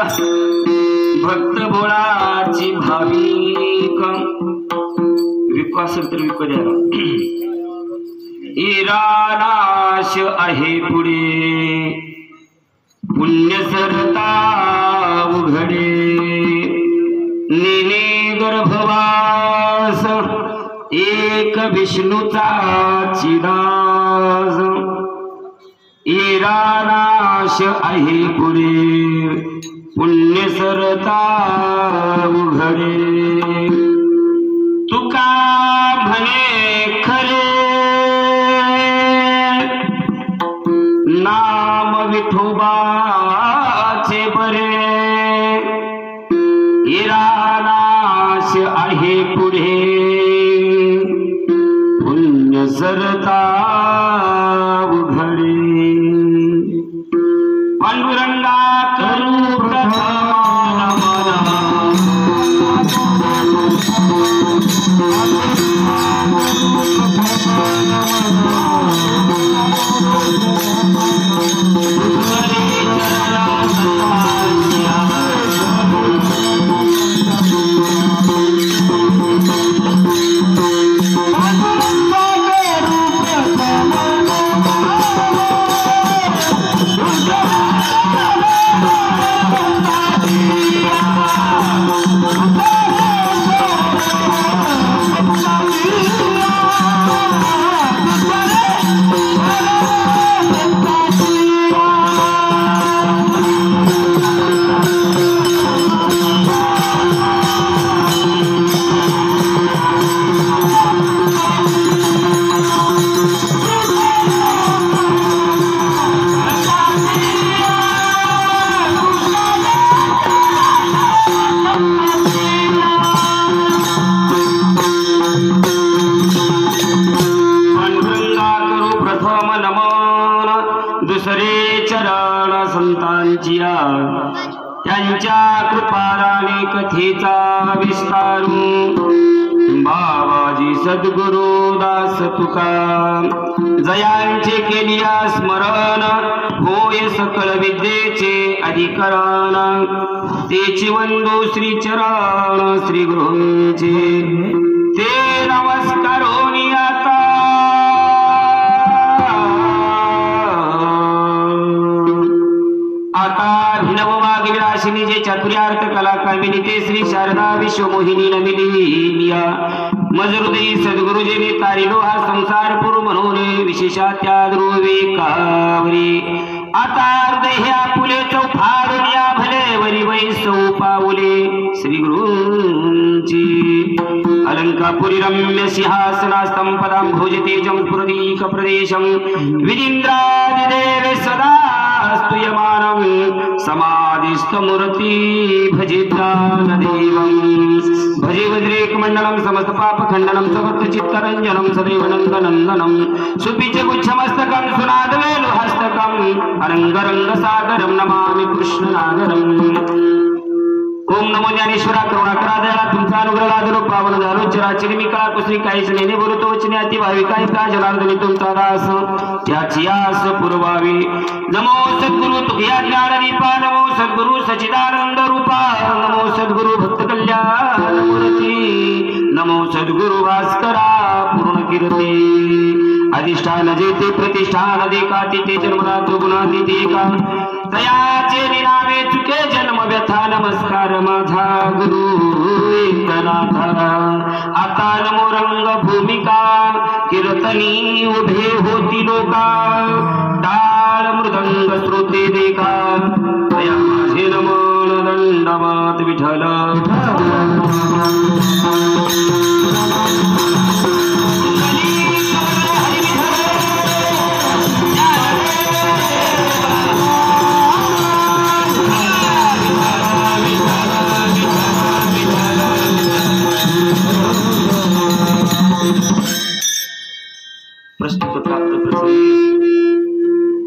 भक्त बोळाची भाविक विकास तर विकत द्यायला इरानाश आहे पुढे पुण्य सरता उघडे नेने गर्भवास एक विष्णूचा चिदास इरानाश आहे पुढे पुण्य सरता उघडे तुका म्हणे खरे नाम विठोबाचे बरे इरानाश आहे पुढे पुण्य सरता उघडे पांडुरंगा करू प्रथम दुसरे चरण संतांचिया त्यांच्या कृपाराने कथेचा विस्तारू बाबाजी सद्गुरु दास तुका जयांचे केलिया स्मरण होय सकळ विद्येचे अधिकरण तेची वंदो श्री चरण श्री गुरूंचे ते नमस्कारोनी आता विलासिनी जे चातुर्यार्थ कला कामिनी ते श्री शारदा विश्वमोहिनी नमिनी मजरुदयी सद्गुरुजीने तारिलो हा संसार पुर म्हणून विशेषा त्या ध्रुवे कावरी आता हृदय ह्या फुले चौफारून या भले वरी वैसौ पाऊले श्री गुरूंची अलंकापुरी रम्य सिंहासनास्तं पदां भोजतेजं पुरदीक प्रदेशं विदिन्द्रादिदेव सदा स्तूयमानं समाधिस्थमूर्ति भजितानदेवं भजे वज्रेक मंडलं समस्त पाप खंडनं समस्त चित्तरंजनं सदैव नंदनंदनं सुपिचगुच्छमस्तकं सुनादवेलुहस्तकं अरंगरंगसागरं नमामि कृष्णनागरम् ओम नमो ज्ञानेश्वरा करुणा करा दयाला तुमचा अनुग्रह लादलो पावन झालो चराचर मी कळा कुसरी काहीच नेने बोलतो वचने अति भाविकाय का जनार्दनी तुमचा दास त्याची आस पुरवावी नमो सद्गुरु तुझ्या ज्ञान दीपा नमो सद्गुरु सच्चिदानंद रूपा नमो सद्गुरु भक्त कल्याण मूर्ती नमो सद्गुरु भास्करा पूर्ण कीर्ती अधिष्ठान जेते प्रतिष्ठान देका तिथे जन्मदातो गुणातीते का तयाचे निनावे चुके जन्म व्यथा नमस्कार माझा गुरु एकनाथा आता नमो रंग भूमिका कीर्तनी उभे होती लोका टाळ मृदंग श्रोते देखा तया माझे नमो दंडवत विठ्ठल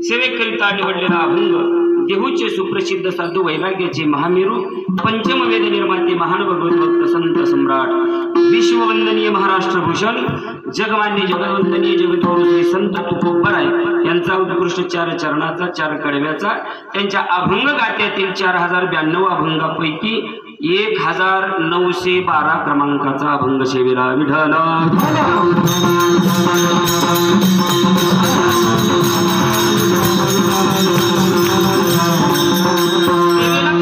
सेवेकरिता निवडलेला अभंग देहूचे सुप्रसिद्ध साधू वैराग्याचे महामेरू पंचम वेद निर्माते महान भगवत भक्त संत सम्राट विश्ववंदनीय महाराष्ट्र भूषण जगमान्य जगवंदनीय जगद्गुरु श्री संत तुकोबराय यांचा उत्कृष्ट 4 चरणाचा 4 कडव्याचा त्यांच्या अभंग गात्यातील 4092 अभंगापैकी 1912 क्रमांकाचा अभंग सेवेला विठ्ठल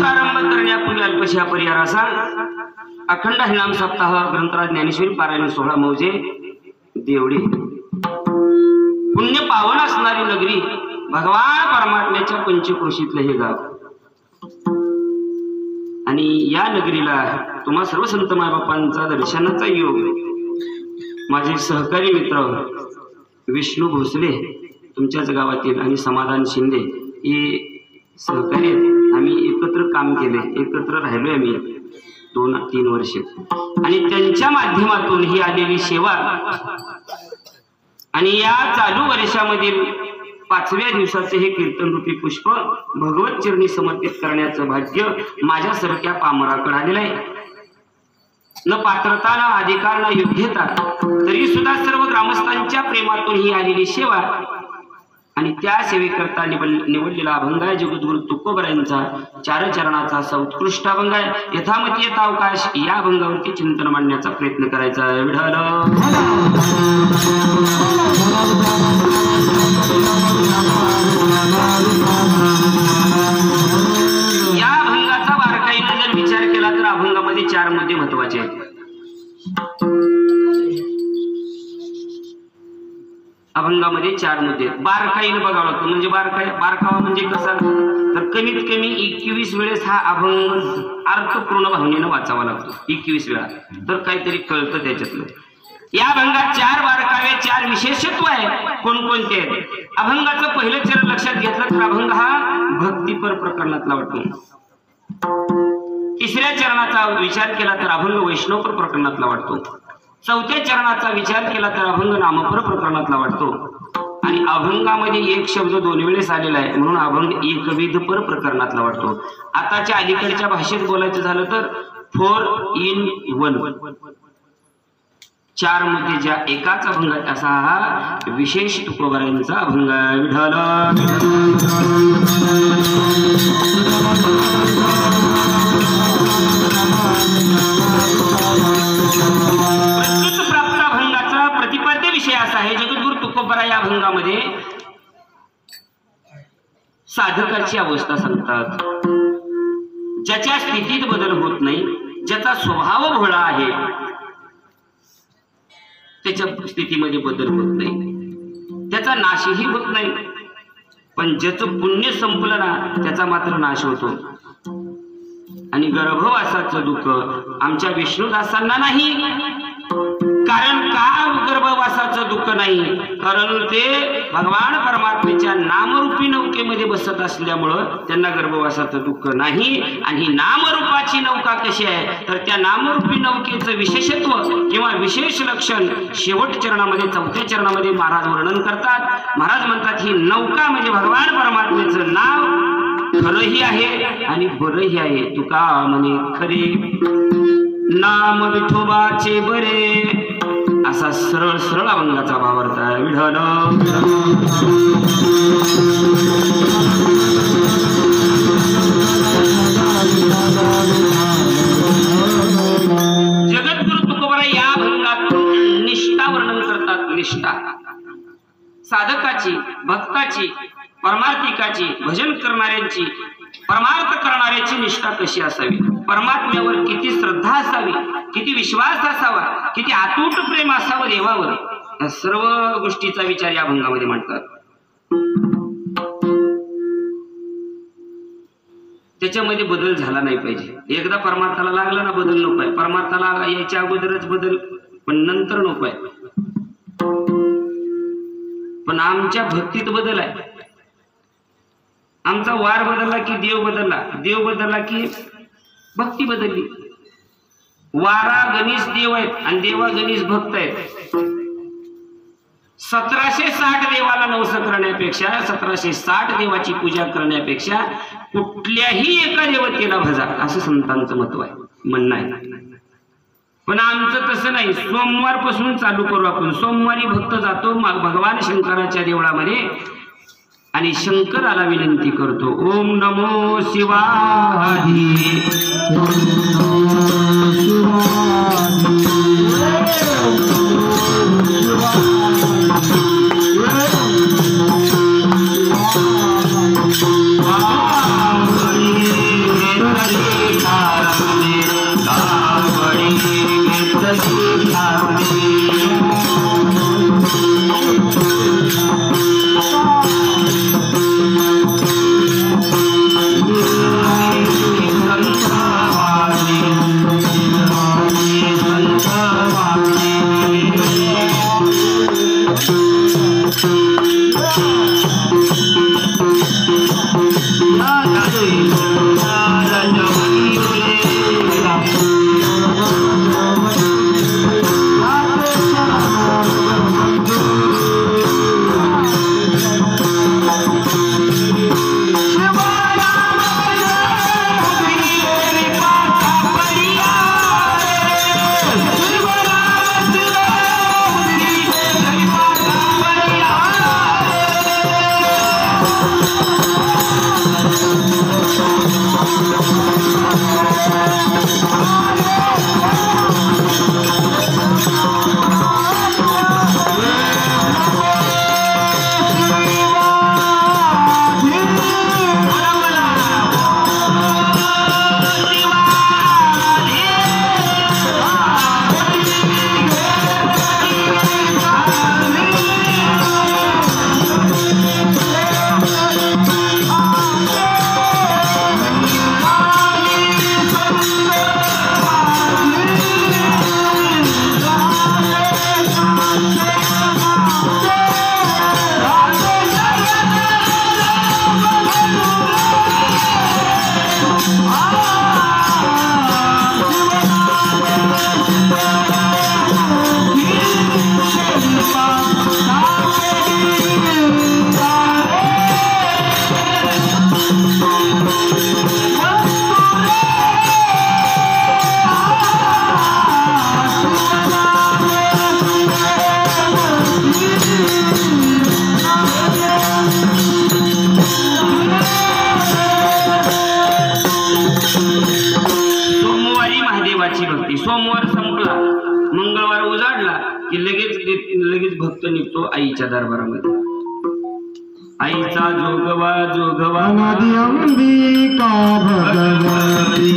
प्रारंभ करण्यापूर्वी अल्पशा परिहाराचा अखंड हरिनाम सप्ताह ग्रंथराज ज्ञानेश्वरी पारायण 16 मौजे देवडी पुण्य पावन असणारी नगरी भगवान परमात्म्याच्या पंचक्रोशीतलं हे गाव आणि या नगरीला तुम्हा सर्व संत मायबापांचा दर्शनाचा योग माझे सहकारी मित्र विष्णू भोसले तुमच्याच गावातील आणि समाधान शिंदे हे सहकारी आम्ही एकत्र काम केले एकत्र राहिलोय आम्ही 2-3 वर्ष आणि त्यांच्या माध्यमातून ही आलेली सेवा आणि या चालू वर्षामधील 5व्या दिवसाचे हे कीर्तन रूपी पुष्प भगवत चरणी समर्पित करण्याचं भाग्य माझ्यासारख्या पामराकडे आलेलं आहे न पात्रता ना अधिकार ना योग्यता तरी सुद्धा सर्व ग्रामस्थांच्या प्रेमातून ही आलेली सेवा आणि त्या सेवेकरता निवडलेला अभंग आहे जगद्गुरु तुकोबरायांचा 4 चरणाचा असा उत्कृष्ट अभंग आहे यथामती यथा अवकाश या अभंगावरती चिंतन मांडण्याचा प्रयत्न करायचा आहे विठ्ठल या अभंगाचा बारकाईने जर विचार केला तर अभंगामध्ये 4 मुद्दे महत्वाचे आहेत अभंगामध्ये 4 मुद्दे बारकाईने बघावं लागतं म्हणजे बारकावा म्हणजे कसा तर कमीत कमी 21 वेळेस हा अभंग अर्थपूर्ण भावनेने वाचावा लागतो 21 वेळा तर काहीतरी कळतं त्याच्यातलं या अभंगात 4 बारकावे 4 विशेषत्व आहे कोणकोणते आहेत अभंगाचं पहिलं चरण लक्षात घेतलं तर अभंग हा भक्तिपर प्रकरणातला वाटतो 3ऱ्या चरणाचा विचार केला तर अभंग वैष्णवपर प्रकरणातला वाटतो 4थ्या चरणाचा विचार केला तर अभंग नामपर प्रकरणातला वाटतो आणि अभंगामध्ये 1 शब्द 2 वेळेस आलेला आहे म्हणून अभंग एकविधपर प्रकरणातला वाटतो आताच्या अलीकडच्या भाषेत बोलायचं झालं तर 4 in 1 4 मुद्दे ज्या एकाच अभंगात असा हा विशेष तुकोबरायांचा अभंग विठ्ठल प्राप्त अभंगाचा प्रतिपाद्य विषय असा आहे जगद्गुरु तुकोबराय या अभंगामध्ये साधकाची अवस्था सांगतात ज्याच्या स्थितीत बदल होत नाही ज्याचा स्वभाव भोळा आहे त्याच्या स्थितीमध्ये बदल होत नाही त्याचा नाशही होत नाही पण ज्याचं पुण्य संपलं ना त्याचा मात्र नाश होतो आणि गर्भवासाचं दुःख आमच्या विष्णुदासांना नाही कारण का गर्भवासाचं दुःख नाही कारण ते भगवान परमात्म्याच्या नामरूपी नौकेमध्ये बसत असल्यामुळं त्यांना गर्भवासाचं दुःख नाही आणि ही नामरूपाची नौका कशी आहे तर त्या नामरूपी नौकेचं विशेषत्व किंवा विशेष लक्षण शेवट चरणामध्ये 4थ्या चरणामध्ये महाराज वर्णन करतात महाराज म्हणतात ही नौका म्हणजे भगवान परमात्म्याचं नाव खरंही आहे आणि बरंही आहे तुका म्हणे खरे नाम विठोबाचे बरे असा सरळ सरळ अभंगाचा भावार्थ आहे विठ्ठल जगद्गुरु तुकोबराय या अभंगातून निष्ठा वर्णन करतात निष्ठा साधकाची भक्ताची परमार्थिकाची भजन करणाऱ्यांची परमार्थ करणाऱ्याची निष्ठा कशी असावी परमात्म्यावर किती श्रद्धा असावी किती विश्वास असावा किती अतूट प्रेम असावं देवावर या सर्व गोष्टीचा विचार या अभंगामध्ये मांडतात त्याच्यामध्ये बदल झाला नाही पाहिजे एकदा परमार्थाला लागला ना बदल नकोय परमार्थाला यायच्या अगोदरच बदल पण नंतर नकोय पण आमच्या भक्तीत बदल आहे आमचा वार बदलला की देव बदलला की भक्ती बदलली वारा गणेश देव आहेत आणि देवा गणेश भक्त आहेत 1760 देवाला नवस करण्यापेक्षा 1760 देवाची पूजा करण्यापेक्षा कुठल्याही एका देवतेला भजा असं संतांचं म्हणणं आहे. पण आमचं तसं नाही. सोमवार पासून चालू करू आपण. सोमवारी भक्त जातो भगवान शंकराच्या देवळामध्ये आणि शंकराला विनंती करतो, ओम नमो शिवाय. सोमवार संपला, मंगळवार उजाडला की लगेच भक्त निघतो आईच्या दरबारामध्ये. आईचा जोगवा जोगवा नदी अंबिका भगवती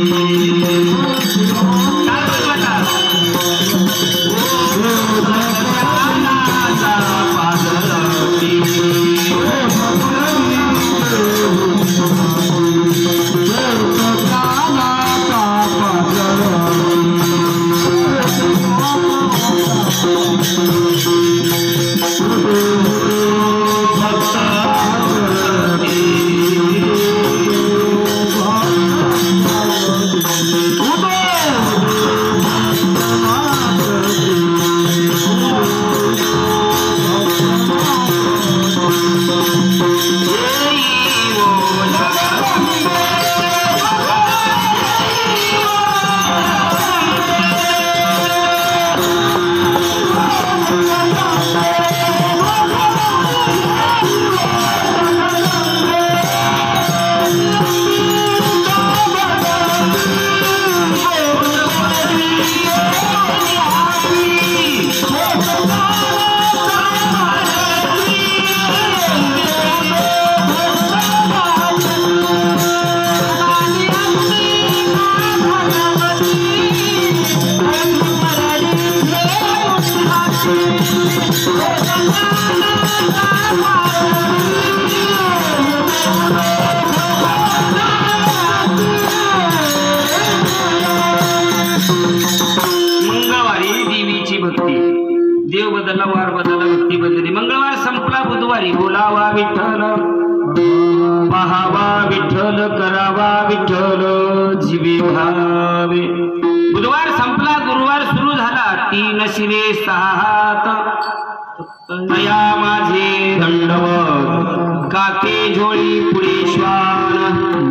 देव बदलला, वार बदलला, भक्ती बदलली. मंगळवार संपला, बुधवारी बोलावा विठ्ठल, पहावा विठ्ठल, करावा विठ्ठल, जीवे भावे. बुधवार संपला, गुरुवार सुरू झाला. 3 शिरे 6 हात, फक्त तया माझे दंडवत काके झोळी पुढे श्वान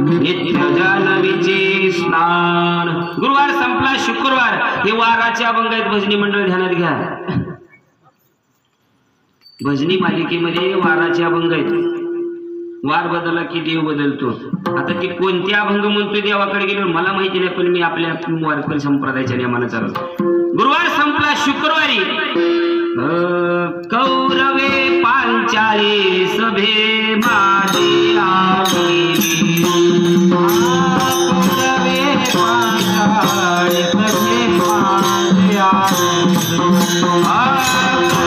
नित्य जानवीचे स्नान. गुरुवार संपला, शुक्रवार. हे वाराचे अभंग आहेत. भजनी मंडळ ध्यानात घ्या. भजनी मालिकेमध्ये वाराचे अभंग आहेत. वार बदलला की देव बदलतो. आता ते कोणते अभंग म्हणतो देवाकडे गेलो मला माहिती नाही, पण मी आपल्या वारकरी संप्रदायाच्या नियमानं चालवतो. गुरुवार संपला, शुक्रवारी कौरवे पांचाली सभे माझे आली. कौरवे पांचाली सभे माझे आली.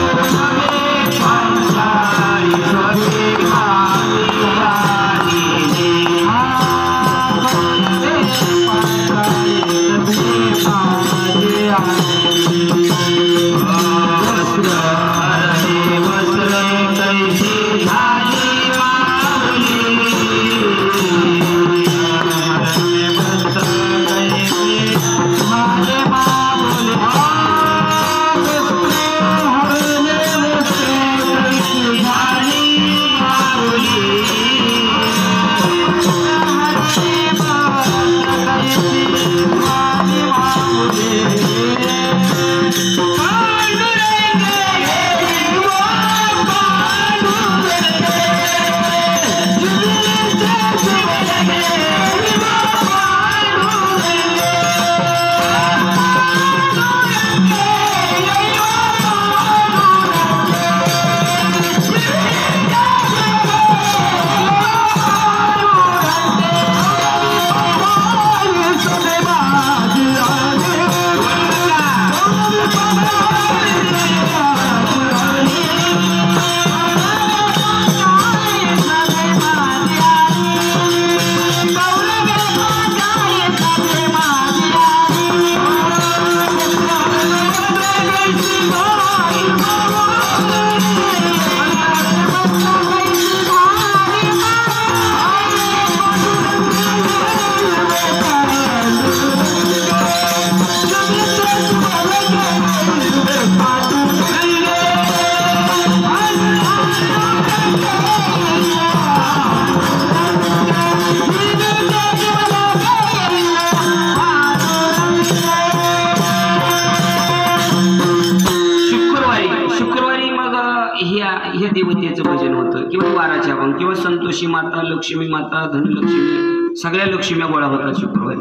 देवतेचं भजन होतं किंवा वाराच्या अभंग किंवा संतोषी माता, लक्ष्मी माता, धनलक्ष्मी, सगळ्या लक्ष्म्या गोळा होतात शुक्रवारी.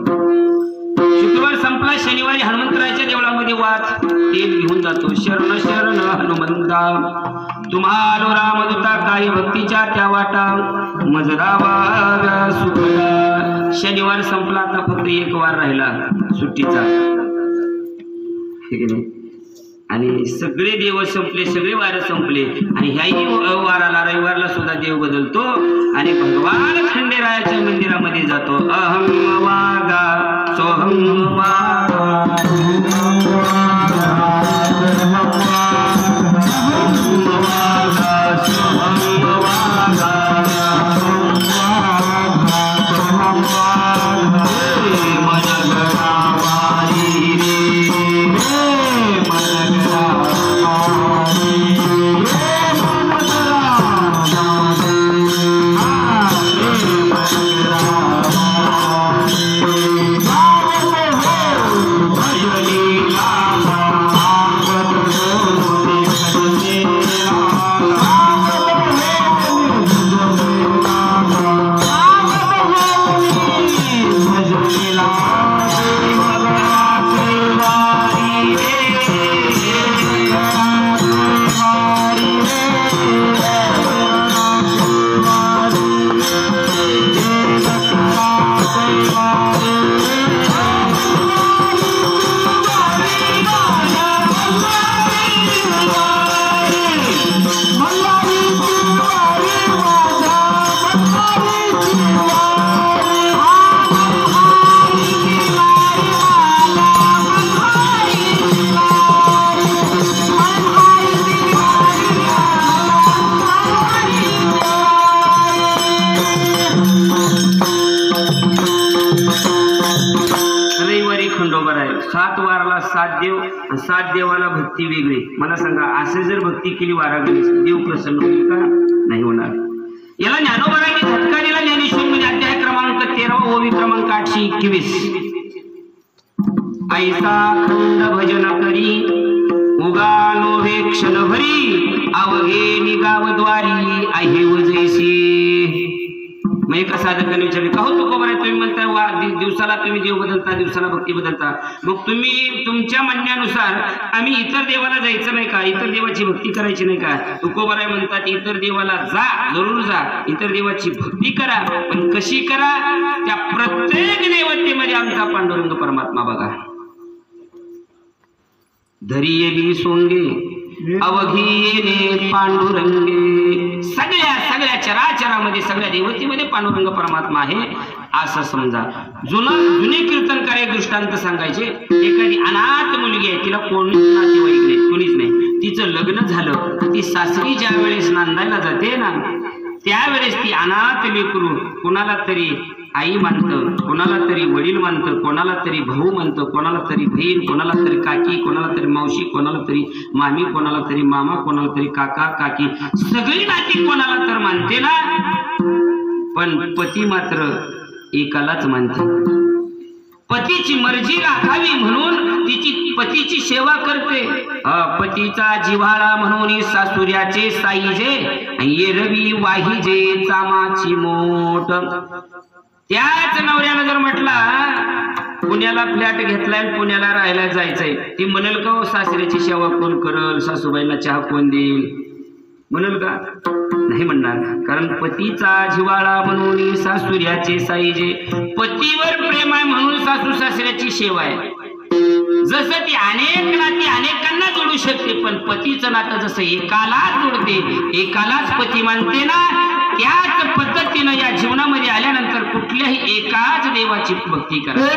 शुक्रवार संपला, शनिवारी हनुमंतरायाच्या देवळामध्ये वात तेल घेऊन जातो. शरण शरण हनुमंता तुम्हालो रामदूता काही भक्तीच्या त्या वाटा मजदावा सुखदा. शनिवार संपला, आता फक्त एक वार राहिला सुट्टीचा, ठीक आहे. आणि सगळे देव संपले, सगळे वार संपले. आणि ह्याही वाराला, रविवारला सुद्धा देव बदलतो आणि भगवान खंडेरायाच्या मंदिरामध्ये जातो. अहं वागा सोहं वागा 7 वाराला 7 देव आणि 7 देवाला भक्ती वेगळी. मला सांगा असं जर भक्ती केली वारा गणेश देव प्रसन्न होईल का? नाही होणार. याला ज्ञानोबारांनी झटका दिला ज्ञानेश्वर मध्ये अध्याय क्रमांक 13 ओवी क्रमांक 821. ऐसा खंड भजन करी उगालो हे क्षण भरी अवघे निगावद्वारी आहे वजैसी. मग एका साधकाने विचारले का हो तुकोबाराय तुम्ही म्हणता दिवसाला तुम्ही देव बदलता दिवसाला भक्ती बदलता मग तुम्ही तुमच्या म्हणण्यानुसार आम्ही इतर देवाला जायचं नाही का? इतर देवाची भक्ती करायची नाही का? तुकोबाराय म्हणतात इतर देवाला जा जरूर जा इतर देवाची भक्ती करा पण कशी करा? त्या प्रत्येक देवतेमध्ये आमचा पांडुरंग परमात्मा बघा. धरियली सोंगे अवघीने पांडुरंगे. सगळ्या चराचरामध्ये सगळ्या देवतेमध्ये पांडुरंग परमात्मा आहे असं समजा. जुने कीर्तनकार एक दृष्टांत सांगायचे. एखादी अनाथ मुलगी आहे तिला कोणीच नातेवाईक नाही कोणीच नाही. तिचं लग्न झालं ती सासरी ज्या वेळेस नांदायला जाते ना त्यावेळेस ती अनाथ लेकरू कोणाला तरी आई मानतं कोणाला तरी वडील मानतं कोणाला तरी भाऊ म्हणतं कोणाला तरी बहीण कोणाला तरी काकी कोणाला तरी मावशी कोणाला तरी मामी कोणाला तरी मामा कोणाला तरी काका काकी सगळी नाती कोणाला तर मानते ना. पण पती मात्र एकालाच मानते. पतीची मर्जी राखावी म्हणून तिची पतीची सेवा करते. पतीचा जिव्हाळा म्हणून सासुऱ्याचे साईजे येरवी वाहिजे चामाची मोठ. त्याच नवऱ्यानं जर म्हटला पुण्याला फ्लॅट घेतलाय पुण्याला राहायला जायचंय ती म्हणेल का हो सासऱ्याची सेवा कोण करल सासूबाईला चहा कोण देईल म्हणेल का? नाही म्हणणार. कारण पतीचा जिव्हाळा म्हणून सासुऱ्याचे साईजे. पतीवर प्रेम आहे म्हणून सासू सासऱ्याची सेवा आहे. जसं ती अनेक नाती अनेकांना जोडू शकते पण पतीचं नातं जसं एकालाच जोडते एकालाच पती मानते ना त्याच पद्धतीनं या जीवनामध्ये आल्यानंतर कुठल्याही एकाच देवाची भक्ती करा.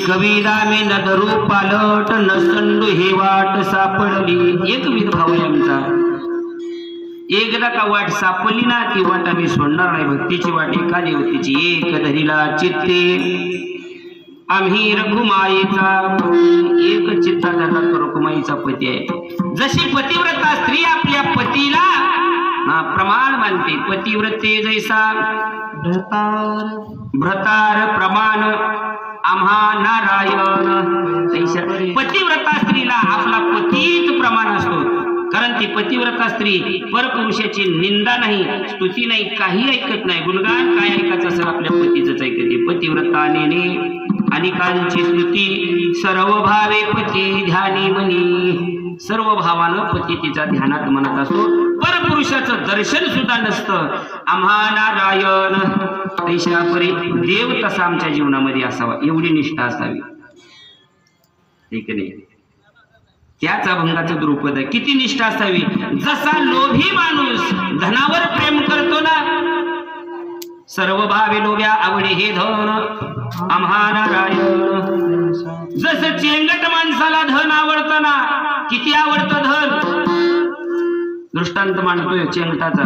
कबीरा में न धरू पालट न संडू हे वाट सापडली. एक विध भाव आहे आमचा. एकदा का वाट सापडली ना ती वाट आम्ही सोडणार नाही. भक्तीची वाट एका देवतेची एक धरीला चित्ते आम्ही रघुमाईचा एक चित्ता धरला तो रघुमाईचा पती आहे. जशी पतिव्रता स्त्री आपल्या पतीला प्रमाण मानते पतिव्रते जैसा भ्रतार प्रमाण आम्हा नारायण. पतिव्रता स्त्रीला आपला पतीच प्रमाण असतो. कारण ती पतिव्रता स्त्री परपुरुषाची निंदा नाही स्तुती नाही काही ऐकत नाही. गुणगान काय ऐकायचं असेल आपल्या पतीच ऐकते. पतिव्रता नेने अनेकांची स्तुती सर्व भावे पती ध्यानी मनी. सर्व भावानं पती तिचा ध्यानात म्हणत असतो. परपुरुषाचं दर्शन सुद्धा नसतं. आम्हा नारायण तैशा परी देव तसा आमच्या जीवनामध्ये असावा एवढी निष्ठा असावी. ठीक नाही. त्याच अभंगाचं द्रुपद आहे. किती निष्ठा असावी. जसा लोभी माणूस धनावर प्रेम करतो ना सर्व भावे लोभ्या आवडे हे धन आम्हा नारायण. जसं चेंगट माणसाला धन आवडतं ना किती आवडतं धन. दृष्टांत मांडतोय चेंगटाचा.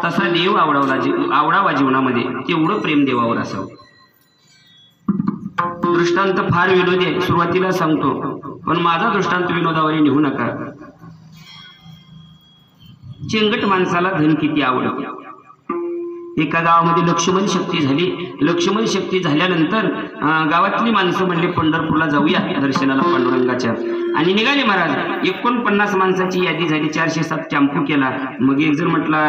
तसा देव आवडावा जीवनामध्ये तेवढं प्रेम देवावर असावं. दृष्टांत फार विनोदी आहे सुरुवातीला सांगतो पण माझा दृष्टांत विनोदावरी निघू नका. चेंगट माणसाला धन किती आवडतं. एका गावामध्ये लक्ष्मण शक्ती झाली. लक्ष्मण शक्ती झाल्यानंतर गावातली माणसं म्हणले पंढरपूरला जाऊया दर्शनाला पांडुरंगाच्या. आणि निघाले महाराज. 49 माणसाची यादी झाली. 407 टॅम्पो केला. मग एक जण म्हटला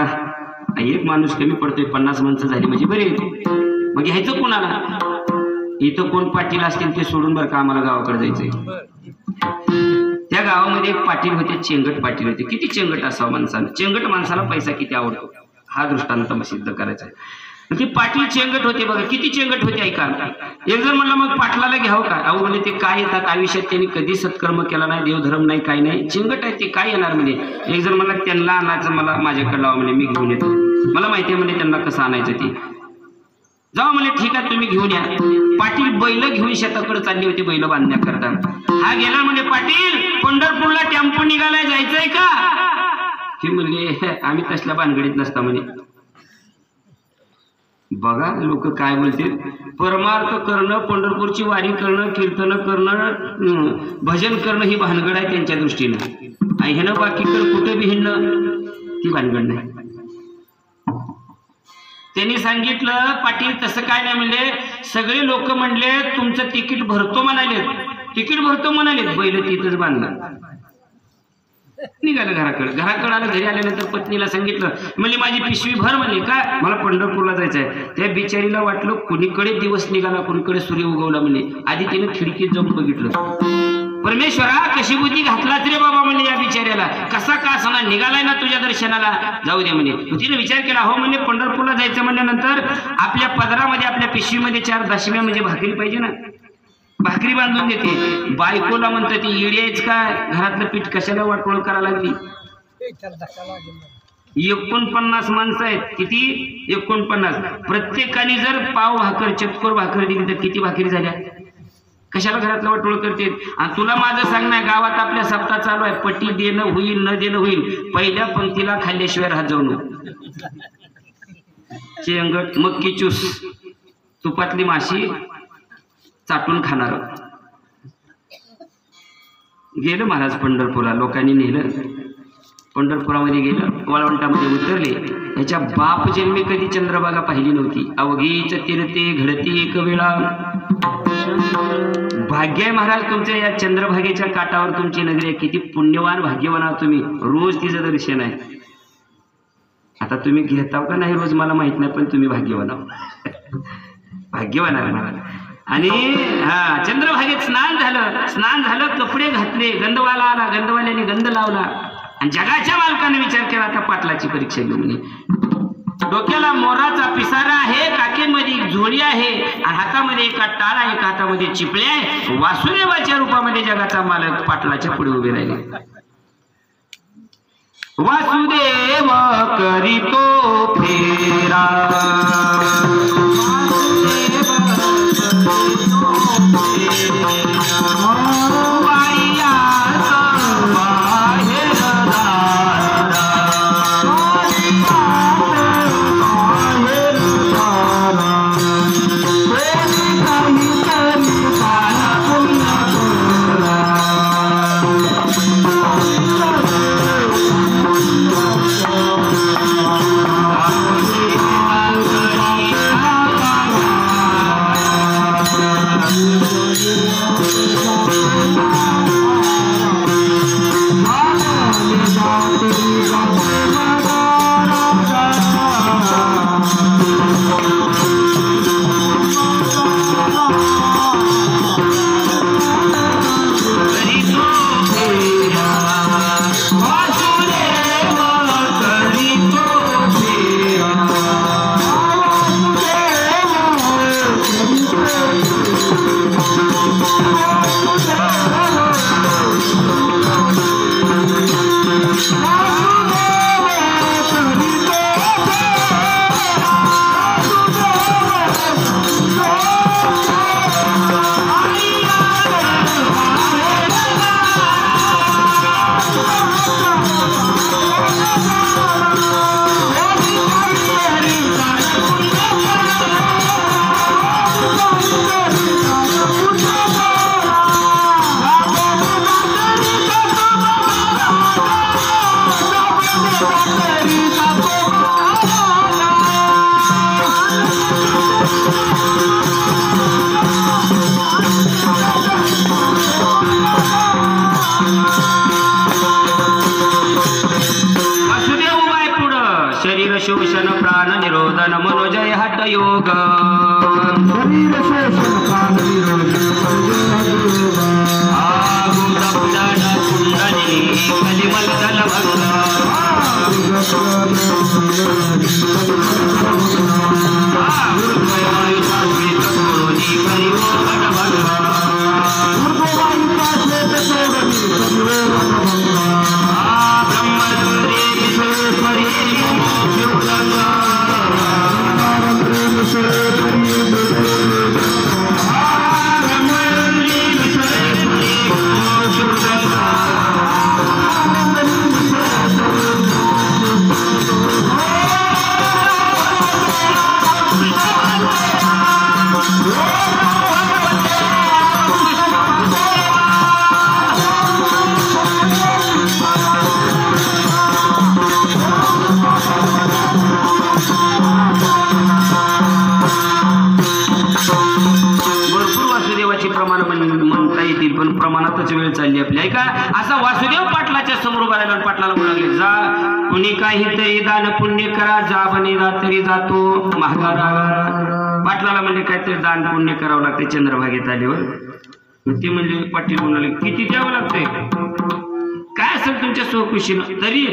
एक माणूस कमी पडतोय 50 माणसं झाली म्हणजे बरे. मग घ्यायचं कोणाला. इथं कोण पाटील असतील ते सोडून बरं का आम्हाला गावाकडे जायचंय. त्या गावामध्ये एक पाटील होते, चेंगट पाटील होते. किती चेंगट असावं माणसाला, चेंगट माणसाला पैसा किती आवडतो हा दृष्टांत सिद्ध करायचा. ते पाटील चेंगट होते बघा, किती चेंगट होते ऐका. एक जण म्हणलं मग पाटलाला घ्यावं का? अहो म्हणजे ते काय येतात आयुष्यात, त्यांनी कधी सत्कर्म केला नाही, देवधर्म नाही, काही नाही, चेंगट आहे ते, काय येणार म्हणे. एक जण म्हणला त्यांना आणायचं मला माझ्याकडे लावा म्हणे, मी घेऊन येतो, मला माहिती आहे म्हणे त्यांना कसं आणायचं ते. जाऊ म्हणे ठीक आहे तुम्ही घेऊन या. पाटील बैल घेऊन शेताकडे चालली होती बैल बांधण्याकरता. हा गेला म्हणे पाटील पंढरपूरला टेम्पो निघालाय जायचंय का? हे म्हणले आम्ही तसल्या भानगडीत नसता म्हणे. बघा लोक काय बोलतील. परमार्थ करणं, पंढरपूरची वारी करणं, कीर्तन करणं, भजन करणं ही भानगड आहे त्यांच्या दृष्टीनं. ह्यानं बाकीकडे कुठे बी हिंडणं ती भानगड नाही. त्यांनी सांगितलं पाटील तसं काय नाही म्हणले. सगळे लोक म्हणले तुमचं तिकीट भरतो म्हणाले, तिकीट भरतो म्हणाले, बैल तिथंच बांधला. निघालं घराकडे आलं. घरी आल्यानंतर पत्नीला सांगितलं, म्हणजे माझी पिशवी भर म्हणले. काय? मला पंढरपूरला जायचं आहे. त्या बिचारीला वाटलं कुणीकडे दिवस निघाला, कुणीकडे सूर्य उगवला म्हणे. आधी तिने खिडकीत जाऊन बघितलं, परमेश्वरा कशी बुद्धी घातलाच रे बाबा म्हणजे या बिचाऱ्याला, कसा का असना निघालाय ना तुझ्या दर्शनाला, जाऊ दे म्हणे. तिने विचार केला, हो म्हणजे पंढरपूरला जायचं म्हणल्यानंतर आपल्या पदरामध्ये आपल्या पिशवीमध्ये 4 दशम्या म्हणजे भाकरी पाहिजे ना, भाकरी बांधून देते. बायकोला म्हणतं ती येड्याच काय, घरातलं पीठ कशाला वाटोळ करायला लागली. 49 माणसं आहेत. किती? 49. प्रत्येकाने जर पाव भाकर चतकोर भाकर दिली तर किती भाकरी झाल्या? कशाला घरातलं वाटोळ करते. आणि तुला माझं सांगणार, गावात आपल्या सप्ताह चालू आहे, पट्टी देणं होईल न देणं होईल, पहिल्या पंक्तीला खाल्ल्याशिवाय राहत जाऊ नको. चेंगट मक्की चूस तुपातली माशी चाटून खाणार. गेलं महाराज पंढरपूरला, लोकांनी नेलं. पंढरपुरामध्ये गेलं, वाळवंटामध्ये उतरले. याच्या बाप जन्मी कधी चंद्रभागा पाहिली नव्हती. अवघीच तीरते घडती एक वेळा. भाग्य आहे महाराज तुमच्या या चंद्रभागेच्या काठावर तुमची नगरी आहे. किती पुण्यवान भाग्यवान आहात तुम्ही, रोज तिचं दर्शन आहे. आता तुम्ही घेताव का नाही रोज मला माहित नाही, पण तुम्ही भाग्यवान आहात, भाग्यवान आहे महाराज. आणि हा चंद्रभागेत स्नान झालं, कपडे घातले, गंधवाला आला, गंधवाल्याने गंध लावला. आणि जगाच्या मालकाने विचार केला आता पाटलाची परीक्षा घेऊ म्हणे. डोक्याला मोराचा पिसारा आहे, काकेमध्ये झोळी आहे, आणि हातामध्ये एका टाळा, एका हातामध्ये चिपळे आहे. वासुदेवाच्या रूपामध्ये जगाचा मालक पाटलाच्या पुढे उभे राहिले. वासुदेव करीतो फेरा, शोषण प्राण निरोधन मनोजय हट योग शरीर शोषण प्राण निरोधन म्हणता येतील पण प्रमाणातच वेळ चालली आपली आहे का. असा वासुदेव पाटलाच्या समोर उभा राहिला पाटलाला बोलावले जा कुणी काहीतरी दान पुण्य करा जा बनेला तरी जातो महागारा. पाटलाला म्हणजे काहीतरी दान पुण्य करावं लागते चंद्रभागेत आल्यावर. ते म्हणजे पाटील म्हणाले किती द्यावं लागतंय काय असेल तुमच्या स्वखुशीनं तरी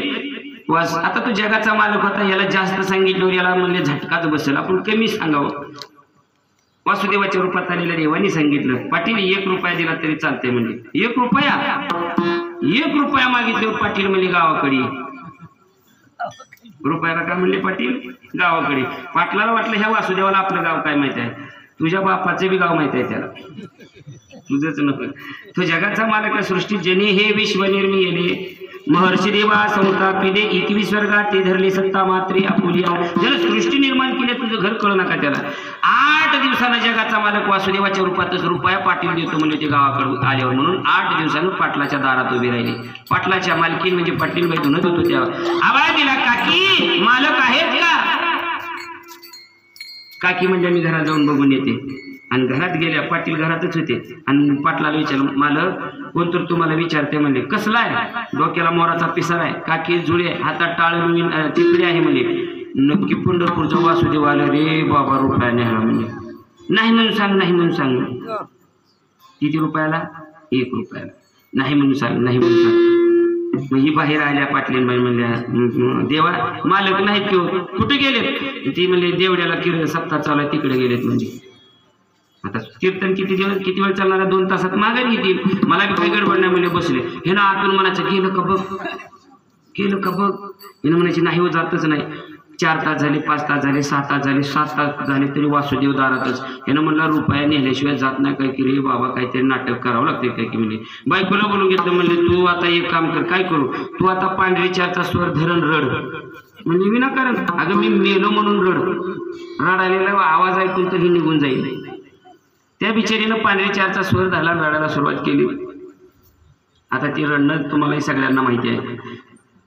वास. आता तो जगाचा मालक होता याला जास्त सांगितल्यावर याला म्हणजे झटकाच बसेल आपण कमी सांगावं. वासुदेवाच्या रूपात आलेल्या देवानी सांगितलं पाटील 1 रुपया दिला तरी चालते म्हणजे 1 रुपया मागितल्यावर पाटील म्हणजे गावाकडे रुपयाला काय म्हणले पाटील गावाकडे. पाटलाला वाटलं ह्या वासुदेवाला आपलं गाव काय माहित आहे तुझ्या बापाचे बी गाव माहित आहे त्याला तुझंच नको. तो जगाचा मालक सृष्टी जने हे विश्व निर्मिले महर्षी देवा संतापिले 21 वर्गात ते धरले सत्ता मात्रे आपुलिया. ज्याला सृष्टी निर्माण केली तुझं घर कळू नका त्याला. 8 दिवसानं जगाचा मालक वासुदेवाच्या रूपातच रुपया पाटील देतो म्हणजे ते गावाकडून आल्यावर म्हणून 8 दिवसानं पाटलाच्या दारात उभी राहिली. पाटलाच्या मालकीन म्हणजे पाटील बाई धुनत होतो तेव्हा आवाज दिला काकी मालक आहेत का. काकी म्हणजे मी घरात जाऊन बघून येते आणि घरात गेल्या पाटील घरातच होते आणि पाटलाला विचारलं मालक कोणतर तुम्हाला विचारते म्हणले कसला आहे. डोक्याला मोराचा पिसार आहे काकी जुळे हातात टाळ टिपडी आहे म्हणजे नक्की पंढरपूरचा वासुदेव आलं रे बाबा रुपया न्यायला म्हणजे नाही म्हणून सांग नाही म्हणून सांग. किती रुपयाला 1 रुपयाला नाही म्हणून सांग नाही म्हणून सांग. मग ही बाहेर आल्या पाटलीनबाई म्हणल्या देवा मालक नाहीत किंवा कुठे गेलेत. ती म्हणले देवड्याला किरण सप्ताह चालू आहे तिकडे गेलेत म्हणजे. आता कीर्तन किती वेळ चालणार 2 तासात माघारी येतील. मला बी काही गडबड नाही म्हणजे बसले हे ना आतून म्हणायचं केलं का बघ हिनं म्हणायची नाही हो जातच नाही. 4 तास झाले 5 तास झाले 6 तास झाले 7 तास झाले तरी वासुदेव दारातच. यानं म्हणलं रुपया नेल्याशिवाय जात नाही काय की रे बाबा काहीतरी नाटक करावं लागते काय की म्हणजे. बायकोला बोलून घेतलं म्हणले तू आता एक काम कर काय करू तू आता पांढरी 4चा स्वर धरण रड म्हणजे विनाकारण अगं मी मेलो म्हणून रडायला आवाज ऐकून तर ही निघून जाईल. त्या बिचारीनं पांढरी 4चा स्वर झाला रडायला सुरुवात केली. आता ती रडणं तुम्हाला सगळ्यांना माहिती आहे.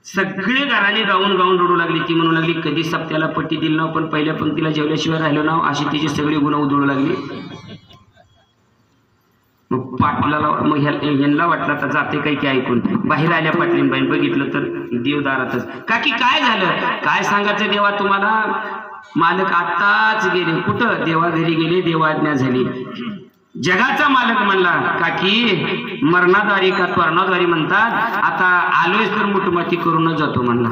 सगळे घराने गाऊन रडू लागली. ती म्हणू लागली कधी सप्त्याला पट्टी दिली नाव पण पहिल्या पंक्तीला जेवल्याशिवाय राहिलो नाव अशी तिची सगळी गुन्हा उधळू लागली. मग पाटलाला मग ह्यांना वाटलं आता जाते काही की ऐकून बाहेर आल्या पाटलीनबाई बघितलं तर देवदारातच. काकी काय झालं काय सांगायचं देवा तुम्हाला. मालक आताच गेले कुठं देवा घरी गेले देवाज्ञा झाली. जगाचा मालक म्हणला काकी मरणाद्वारी का त्वरणाद्वारी म्हणतात आता आलोयच तर मुठमाती करूनच जातो म्हणला.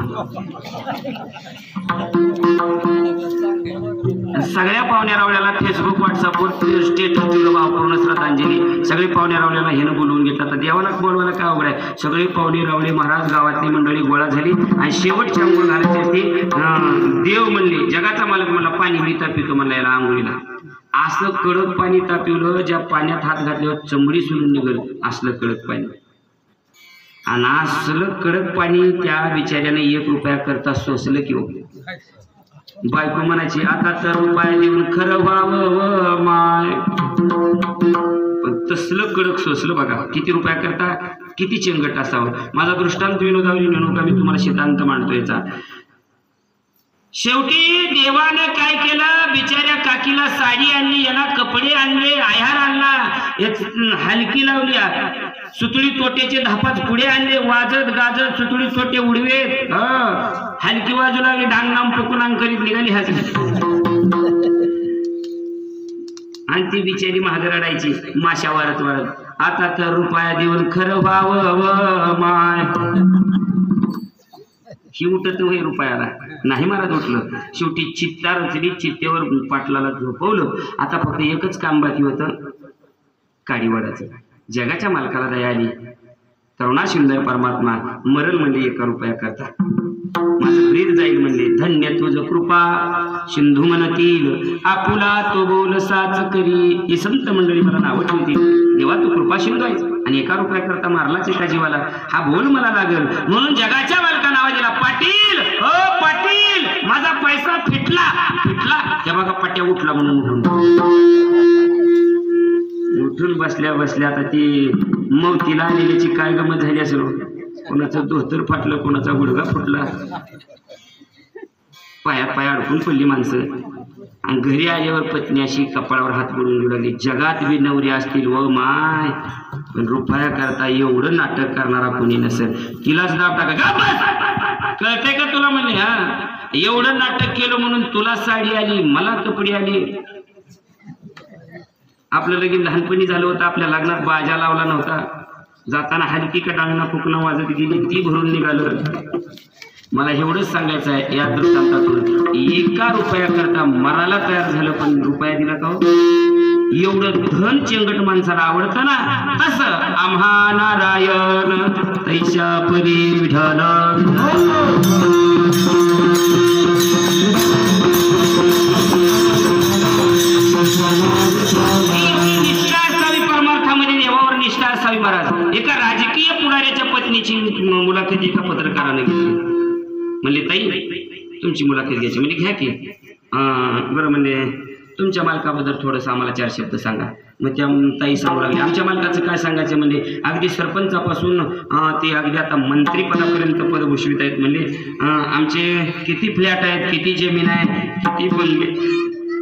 सगळ्या पाहुण्या रावल्याला फेसबुक व्हॉट्सअपवर स्टेटस दिलं भावपूर्ण श्रद्धांजली. सगळे पाहुण्या रावल्याला हेनं बोलवून घेतलं. आता देवाला बोलवायला काय अवघड आहे. सगळे पाहुणे रावले महाराज गावातली मंडळी गोळा झाली आणि शेवटच्या आंघोळ घालायची असते. देव म्हणले जगाचा मालक म्हणला पाणी मी तापितो म्हणला याला आंघोळीला. असं कडक पाणी तापवलं ज्या पाण्यात हात घातल्यावर चमडी सोडून निघल असलं कडक पाणी. आणि असलं कडक पाणी त्या बिचाऱ्याने 1 रुपया करता सोसलं की बायको म्हणायची आता तर रुपया देऊन खरं व्हावं माय. पण तसलं कडक सोसलं बघा. किती रुपया करता किती चेंगट असावं. माझा दृष्टांत विनोदावरी नेणू का मी तुम्हाला सिद्धांत मांडतो याचा. शेवटी देवाने काय केलं बिचाऱ्या काकीला साडी आणली याला कपडे आणले आहार आणला हलकी लावली सुतळी तोट्याचे 10-5 पुढे आणले वाजत गाजत सुतळी तोटे उडवेत हलकी वाजू लागली डांगणाम टोकून करीत निघाली हसली. आणि ती बिचारी महाग रडायची माशा वारत वारत आता तर रुपया देऊन खरं व्हावं माय. ही उठत होय रुपयाला नाही महाराज उठलं. शेवटी चित्ता रचली चित्तेवर पाटलाला झोपवलं. आता फक्त एकच काम बाकी होतं काडीवाडाचं. जगाच्या मालकाला दया आली. करुणा सुंदर परमात्मा मरल म्हणले 1 रुपया करता माझं प्रीत जाईल म्हणले. धन्य तुझ कृपा सिंधू म्हणतील आपुला तो बोल साच करी. ही संत मंडळी मला नावं ठेवती देवा तू कृपा सिंधू आहेस आणि 1 रुपया करता मारलाच एका जीवाला हा बोल मला लागल. म्हणून जगाच्या मालका नावा दिला पाटील हो पाटील माझा पैसा फिटला त्या बघा पट्ट्या उठला म्हणून उठून बसल्या बसल्या आता ती मौतीला आलेल्याची काय गमत झाली असेल. कोणाचं धोतर फाटलं कोणाचा गुडघा फुटला पायात पाय अडकून पडली माणसं. आणि घरी आल्यावर पत्नी अशी कपाळावर हात बोलून लागली, जगात बी नवरी असतील व माय, पण रुपया करता एवढं नाटक करणारा कोणी नसेल. तिलाच दाब टाका, कळते का तुला म्हणले, हा एवढं नाटक केलं म्हणून तुला साडी आली, मला कपडे आली. आपलं लगीन लहानपणी झालं होतं, आपल्या लग्नात बाजा लावला नव्हता, जाताना हलकी का डांगना फुकणं वाजत गेली, ती भरून निघालं. मला एवढंच सांगायचं आहे, या दृष्टांतातून एका रुपया करता मराला तयार झालं पण रुपया दिला का? एवढं धन चेंगट माणसाला आवडतं ना, तसं आम्हा नारायण तैशा परी विठ्ठल. निष्ठा असावी परमार्थामध्ये, देवावर निष्ठा असावी. महाराज एका राजकीय पुढाऱ्याच्या पत्नीची मुलाखत एका पत्रकाराने घेतली. म्हणले ताई तुमची मुलाखत घ्यायची, म्हणजे घ्या की. बरं म्हणले तुमच्या मालकाबद्दल थोडंसं आम्हाला 4 शब्द सांगा. मग त्या ताई सांगू लागले, आमच्या मालकाचं काय सांगायचं, म्हणजे अगदी सरपंचापासून ते अगदी आता मंत्रीपदापर्यंत पद भूषवित आहेत. म्हणजे आमचे किती फ्लॅट आहेत, किती जमीन आहे,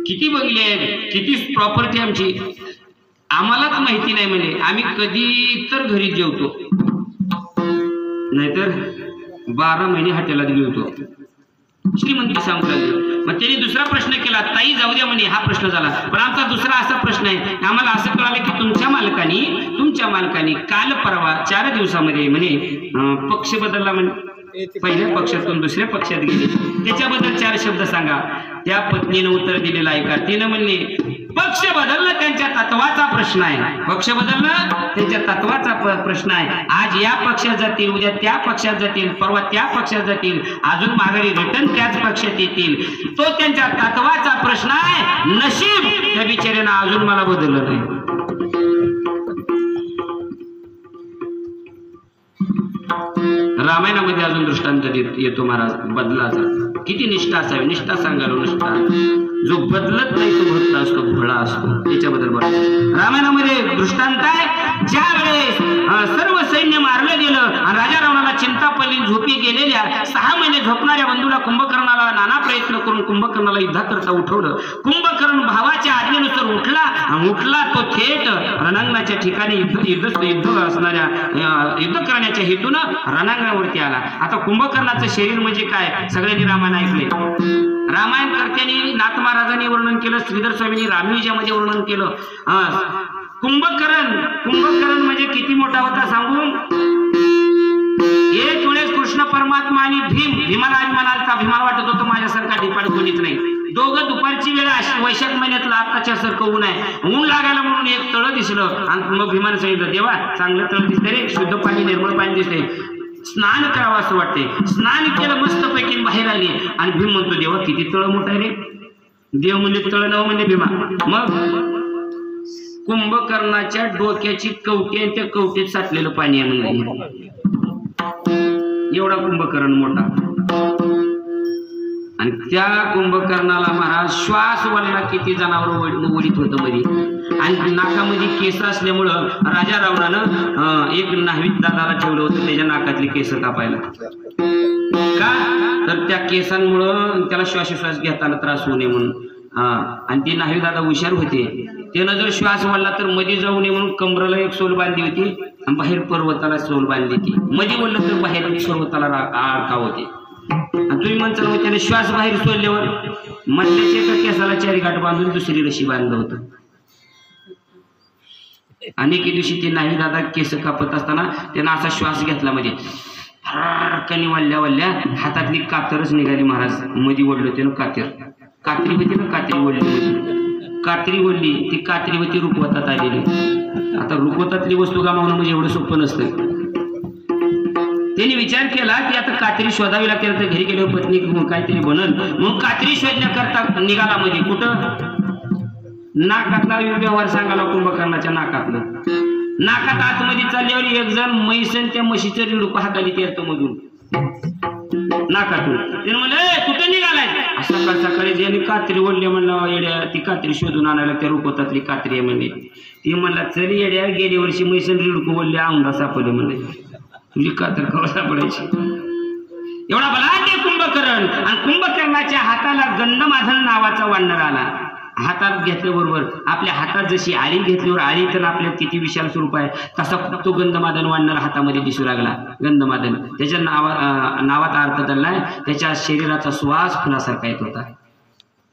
किती बंगले आहेत, किती प्रॉपर्टी आमची आम्हालाच माहिती नाही. म्हणजे आम्ही कधी तर घरी जेवतो, नाहीतर 12 महिने हॉटेलात गेलतो. श्रीमंती सांगू लागली. मग त्यांनी दुसरा प्रश्न केला, ताई जाऊ द्या म्हणे, हा प्रश्न झाला. पण आमचा दुसरा असा प्रश्न आहे, आम्हाला असं कळालं की तुमच्या मालकानी काल परवा 4 दिवसामध्ये म्हणे पक्ष बदलला. म्हणे पहिल्या पक्षातून दुसऱ्या पक्षात गेले, त्याच्याबद्दल 4 शब्द सांगा. त्या पत्नीनं उत्तर दिलेलं आहे का? तिनं म्हणले पक्ष बदलणं त्यांच्या तत्वाचा प्रश्न आहे, पक्ष बदलणं त्यांच्या तत्वाचा प्रश्न आहे. आज या पक्षात जातील, उद्या त्या पक्षात जातील, परवा त्या पक्षात जातील, अजून माघारी रिटर्न त्याच पक्षात येतील. तो त्यांच्या तत्वाचा प्रश्न आहे. नशीब त्या बिचाऱ्यानं अजून मला बदललं नाही. रामायणामध्ये अजून दृष्टांत येतो महाराज बदलाचा. किती निष्ठा असावी, निष्ठा सांगालो. निष्ठा जो बदलत नाही तो भक्त असतो, भोळा असतो. त्याच्याबद्दल बोला. रामायणामध्ये दृष्टांत आहे, ज्या वेळेस सर्व सैन्य मारलं गेलं आणि राजा रावणाला चिंतापल्ली झोपी गेलेल्या 6 महिने झोपणाऱ्या बंधूला कुंभकर्णाला नाना प्रयत्न करून कुंभकर्णाला युद्धाकरता उठवलं. कुंभकर्ण भावाच्या आज्ञेनुसार उठला तो थेट रणांगणाच्या ठिकाणी युद्ध असणाऱ्या युद्ध करण्याच्या हेतून रणांगणावरती आला. आता कुंभकर्णाचं शरीर म्हणजे काय, सगळ्यांनी रामायण ऐकले. रामायण कर्त्यांनी नाथ महाराजांनी वर्णन केलं, श्रीधर स्वामींनी रामविजयामध्ये वर्णन केलं. कुंभकर्ण म्हणजे किती मोठा होता सांगू. एक वेळेस कृष्ण परमात्मा आणि भीमाला अभिमानाचा भीमाला वाटत होतं माझ्यासारखा ढिपाड कोणीच नाही. दोघं दुपारची वेळ वैशाख महिन्यातला आत्ताच्या सारखं ऊन आहे, ऊन लागायला म्हणून एक तळ दिसलं आणि मग भीमाने सांगितलं, देवा चांगलं तळ दिसतंय रे, शुद्ध पाणी निर्मळ पाणी दिसतंय, स्नान करावं असं वाटतंय. स्नान केलं मस्तपैकी बाहेर आली आणि भीम म्हणतो, देवा किती तळ मोठा आहे रे. देव म्हणजे तळ नव म्हणजे भीमा. मग कुंभकर्णाच्या डोक्याची कवटी आणि त्या कवटीत साठलेलं पाणी आहे म्हणजे एवढा कुंभकर्ण मोठा. आणि त्या कुंभकर्णाला महाराज श्वास वळला किती जनावर ओढीत होतं मध्ये, आणि नाकामध्ये केस असल्यामुळं राजा रावणानं एक नाहीत दादाला ठेवलं होतं त्याच्या नाकातली केस कापायला. का तर त्या केसांमुळं त्याला श्वासोश्वास घेताना त्रास होऊ नये म्हणून. आणि ते नाहीत दादा हुशार होते, त्यानं जर श्वास वाढला तर मध्ये जाऊ नये म्हणून कमराला एक सोल बांधली होती आणि बाहेर पर्वताला सोल बांधली होती. मध्ये बोललं तर बाहेर पर्वताला अडका होते. आणि तुम्ही म्हणता त्याने श्वास बाहेर सोडल्यावर मधल्याच्या एका केसाला 4 गाठ बांधून दुसरी रशी बांधलं होतं. आणि एके दिवशी ते नाही दादा केस कापत असताना त्यानं असा श्वास घेतला, म्हणजे कणी वल्ल्या हातातली कातरच निघाली महाराज. मध्ये ओढलं त्यानं कात्री होती ना, कात्री ओढली ती कात्री होती रुखवतात आलेली. आता रुखवतातली वस्तू गमावणं म्हणजे एवढं सोपं नसतं. त्यांनी विचार केला की आता कात्री शोधावी लागते, तर घरी गेल्यावर पत्नी काहीतरी बनल म्हणून कात्री शोधण्याकरता निघाला. मध्ये कुठं नाकातला व्यवहार सांगायला कुंभकर्णाच्या नाकात आतमध्ये चालल्यावर एक जण म्हैसन त्या म्हशीचं रिडूप हाताली येतो मधून नाकातून. त्याने म्हणलं कुठं निघालाय. सकाळ सकाळी ज्याने कात्री ओढली म्हणलं, येड्या ती कात्री शोधून आणायला त्या रुपवतातली कात्री आहे म्हणले. ती म्हणला चल येड्या, गेल्या वर्षी म्हैसन रिडूप ओढले औंधा सापडले म्हणले, तुझी कातर कवा सापडायची. एवढा बलाढ्य कुंभकर्ण कुंभकर्ण आणि कुंभकर्णाच्या हाताला गंधमादन नावाचा वानर आला. हातात घेतल्याबरोबर आपल्या हातात जशी आळी घेतल्यावर आळी तर आपल्या किती विशाल स्वरूप आहे तसा तो गंधमादन वानर हातामध्ये दिसू लागला. गंधमादन त्याच्या नावाचा अर्थ धरलाय त्याच्या शरीराचा श्वास फुलासारखा येत होता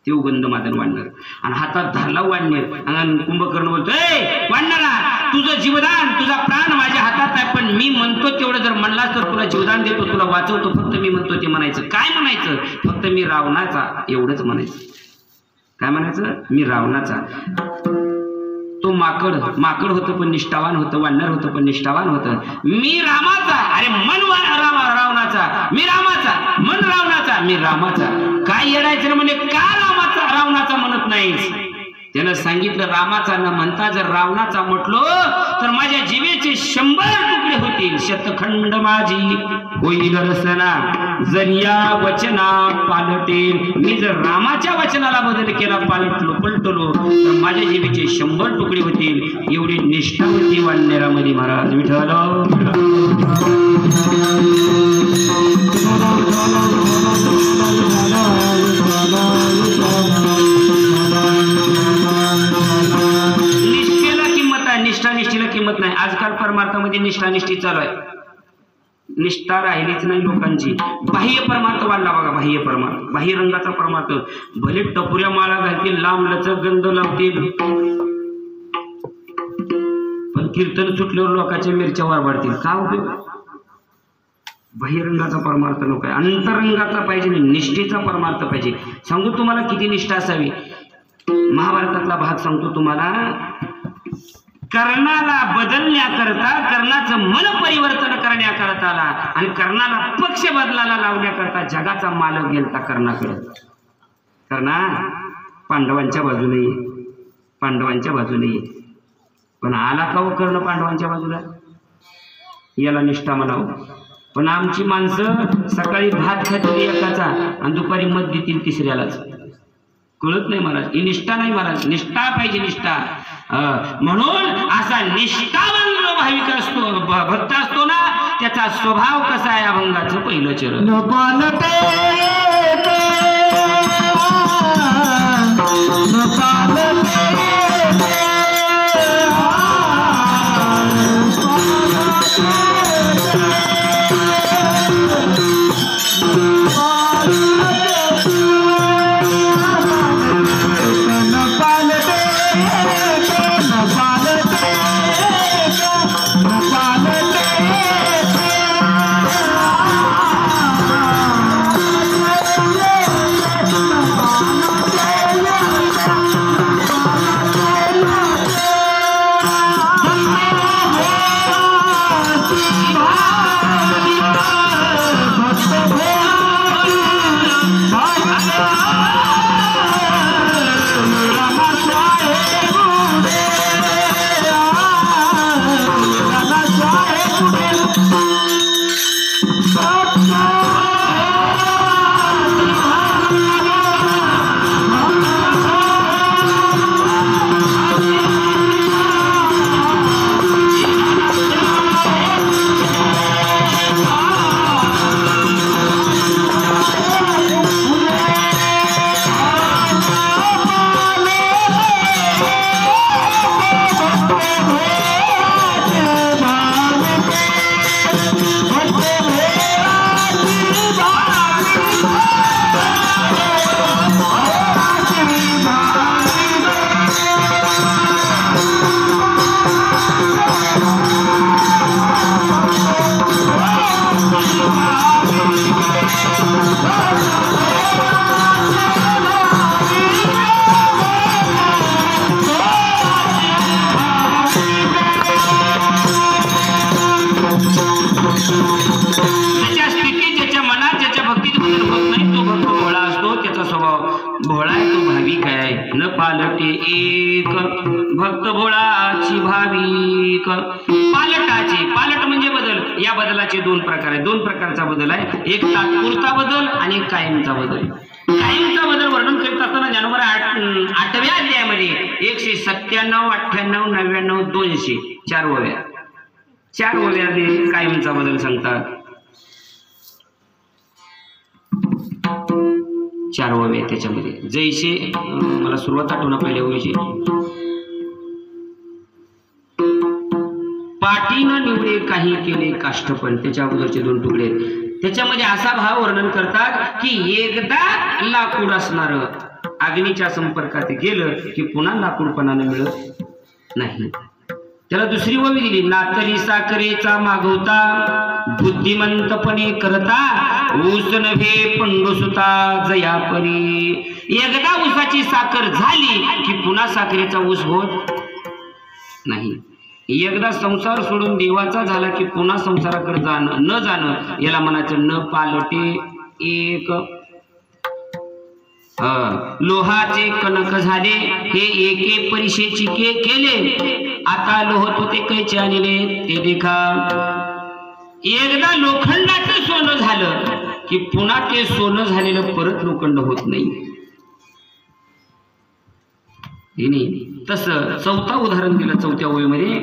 तो गंधमादन वानर. आणि हातात धरला वानर आणि कुंभकर्ण बोलतोय वानरा तुझं जीवदान तुझा प्राण माझ्या हातात आहे पण मी म्हणतो तेवढं जर म्हणलास तर तुला जीवदान देतो तुला वाचवतो. फक्त मी म्हणतो ते म्हणायचं. काय म्हणायचं? फक्त मी रावणाचा एवढंच म्हणायचं. काय म्हणायचं? मी रावणाचा. तो माकड होतं पण निष्ठावान होतं. वानर होतं पण निष्ठावान होतं. मी रामाचा. अरे मन रावणाचा. मी रामाचा. मन रावणाचा. मी रामाचा. काय येडायचं म्हणजे का रावणाचा म्हणत नाहीस? त्यानं सांगितलं रामाचा न म्हणता जर रावणाचा म्हटलो तर माझ्या जीवेचे 100 तुकडे होतील. शतखंड माझी होईल रसना जर या वचना पालटेल. मी जर रामाच्या वचनाला बदल केला पलटलो तर माझ्या जीवेचे 100 तुकडे होतील. एवढी निष्ठा होती वानरामध्ये महाराज. विठ्ठल निष्ठेला किंमत नाही. आजकाल परमार्थामध्ये निष्ठी चालू आहे. निष्ठा राहिलीच नाही लोकांची. बाह्य परमार्थ वाढला बघा. बाह्य रंगाचा परमार्थ. भले टपुऱ्या माळा घालतील लांब लचक गंध लावतील पण कीर्तन सुटल्यावर लोकांच्या मिरच्या वाढतील. का उपयोग? बाह्यरंगाचा परमार्थ नको आहे. अंतरंगाचा पाहिजे. निष्ठेचा परमार्थ पाहिजे. सांगू तुम्हाला किती निष्ठा असावी. महाभारतातला भाग सांगतो तुम्हाला. कर्णाला बदलण्याकरता कर्णाचं मन परिवर्तन करण्याकरता आणि कर्णाला पक्ष बदलाला लावण्याकरता जगाचा मालक गेलता कर्णाकडे. कर्णा पांडवांच्या बाजूने पण आला का कर्ण पांडवांच्या बाजूला? याला निष्ठा म्हणावं. पण आमची माणसं सकाळी भात खातील एकाचा आणि दुपारी मत देतील तिसऱ्यालाच. कळत नाही महाराज. ही निष्ठा नाही महाराज. निष्ठा पाहिजे. निष्ठा म्हणून असा निष्ठावान जो भाविक असतो भक्त असतो ना त्याचा स्वभाव कसा आहे? अभंगाचं पहिलं चरण. भोळा आहे तो भाविक आहे. न पालटे एक भक्त भोळाची भाविक. पालट म्हणजे बदल. या बदलाचे 2 प्रकार आहेत. 2 प्रकारचा बदल आहे. एक तात्पुरता बदल आणि एक कायमचा बदल. कायमचा बदल वर्णन करीत असताना ज्ञानोबा 8व्या अध्यायामध्ये 197, 98, 99, 200 4 ओव्या कायमचा बदल सांगतात. 4 ओव्या आहेत त्याच्यामध्ये. जैसे मला सुरुवात आठवणं पहिल्या ओवीची. पाठीनं निवडे काही केले काष्ट पण, त्याच्या अगोदरचे 2 तुकडे त्याच्यामध्ये असा भाव वर्णन करतात की एकदा लाकूड असणार अग्नीच्या संपर्कात गेलं की पुन्हा लाकूडपणाने मिळत नाही. त्याला दुसरी ओवी दिली. नातरी साखरेचा मागवता बुद्धिमंतपणे करता ऊस नव्हे पंडुसुता जयापरी. एकदा ऊसाची साखर झाली की पुन्हा साखरेचा ऊस होत नाही. एकदा संसार सोडून देवाचा झाला की पुन्हा संसाराकडे जाणं न जाणं याला म्हणायचं न पालटे एक. लोहाचे कणक झाले हे एके परिशेची केले आता लोह तो ते कैचे आणले ते देखा. एकदा लोखंडाचं सोनं झालं की पुन्हा ते सोनं झालेलं परत लोखंड होत नाही. तसं 4थं उदाहरण दिलं 4थ्या ओळीमध्ये.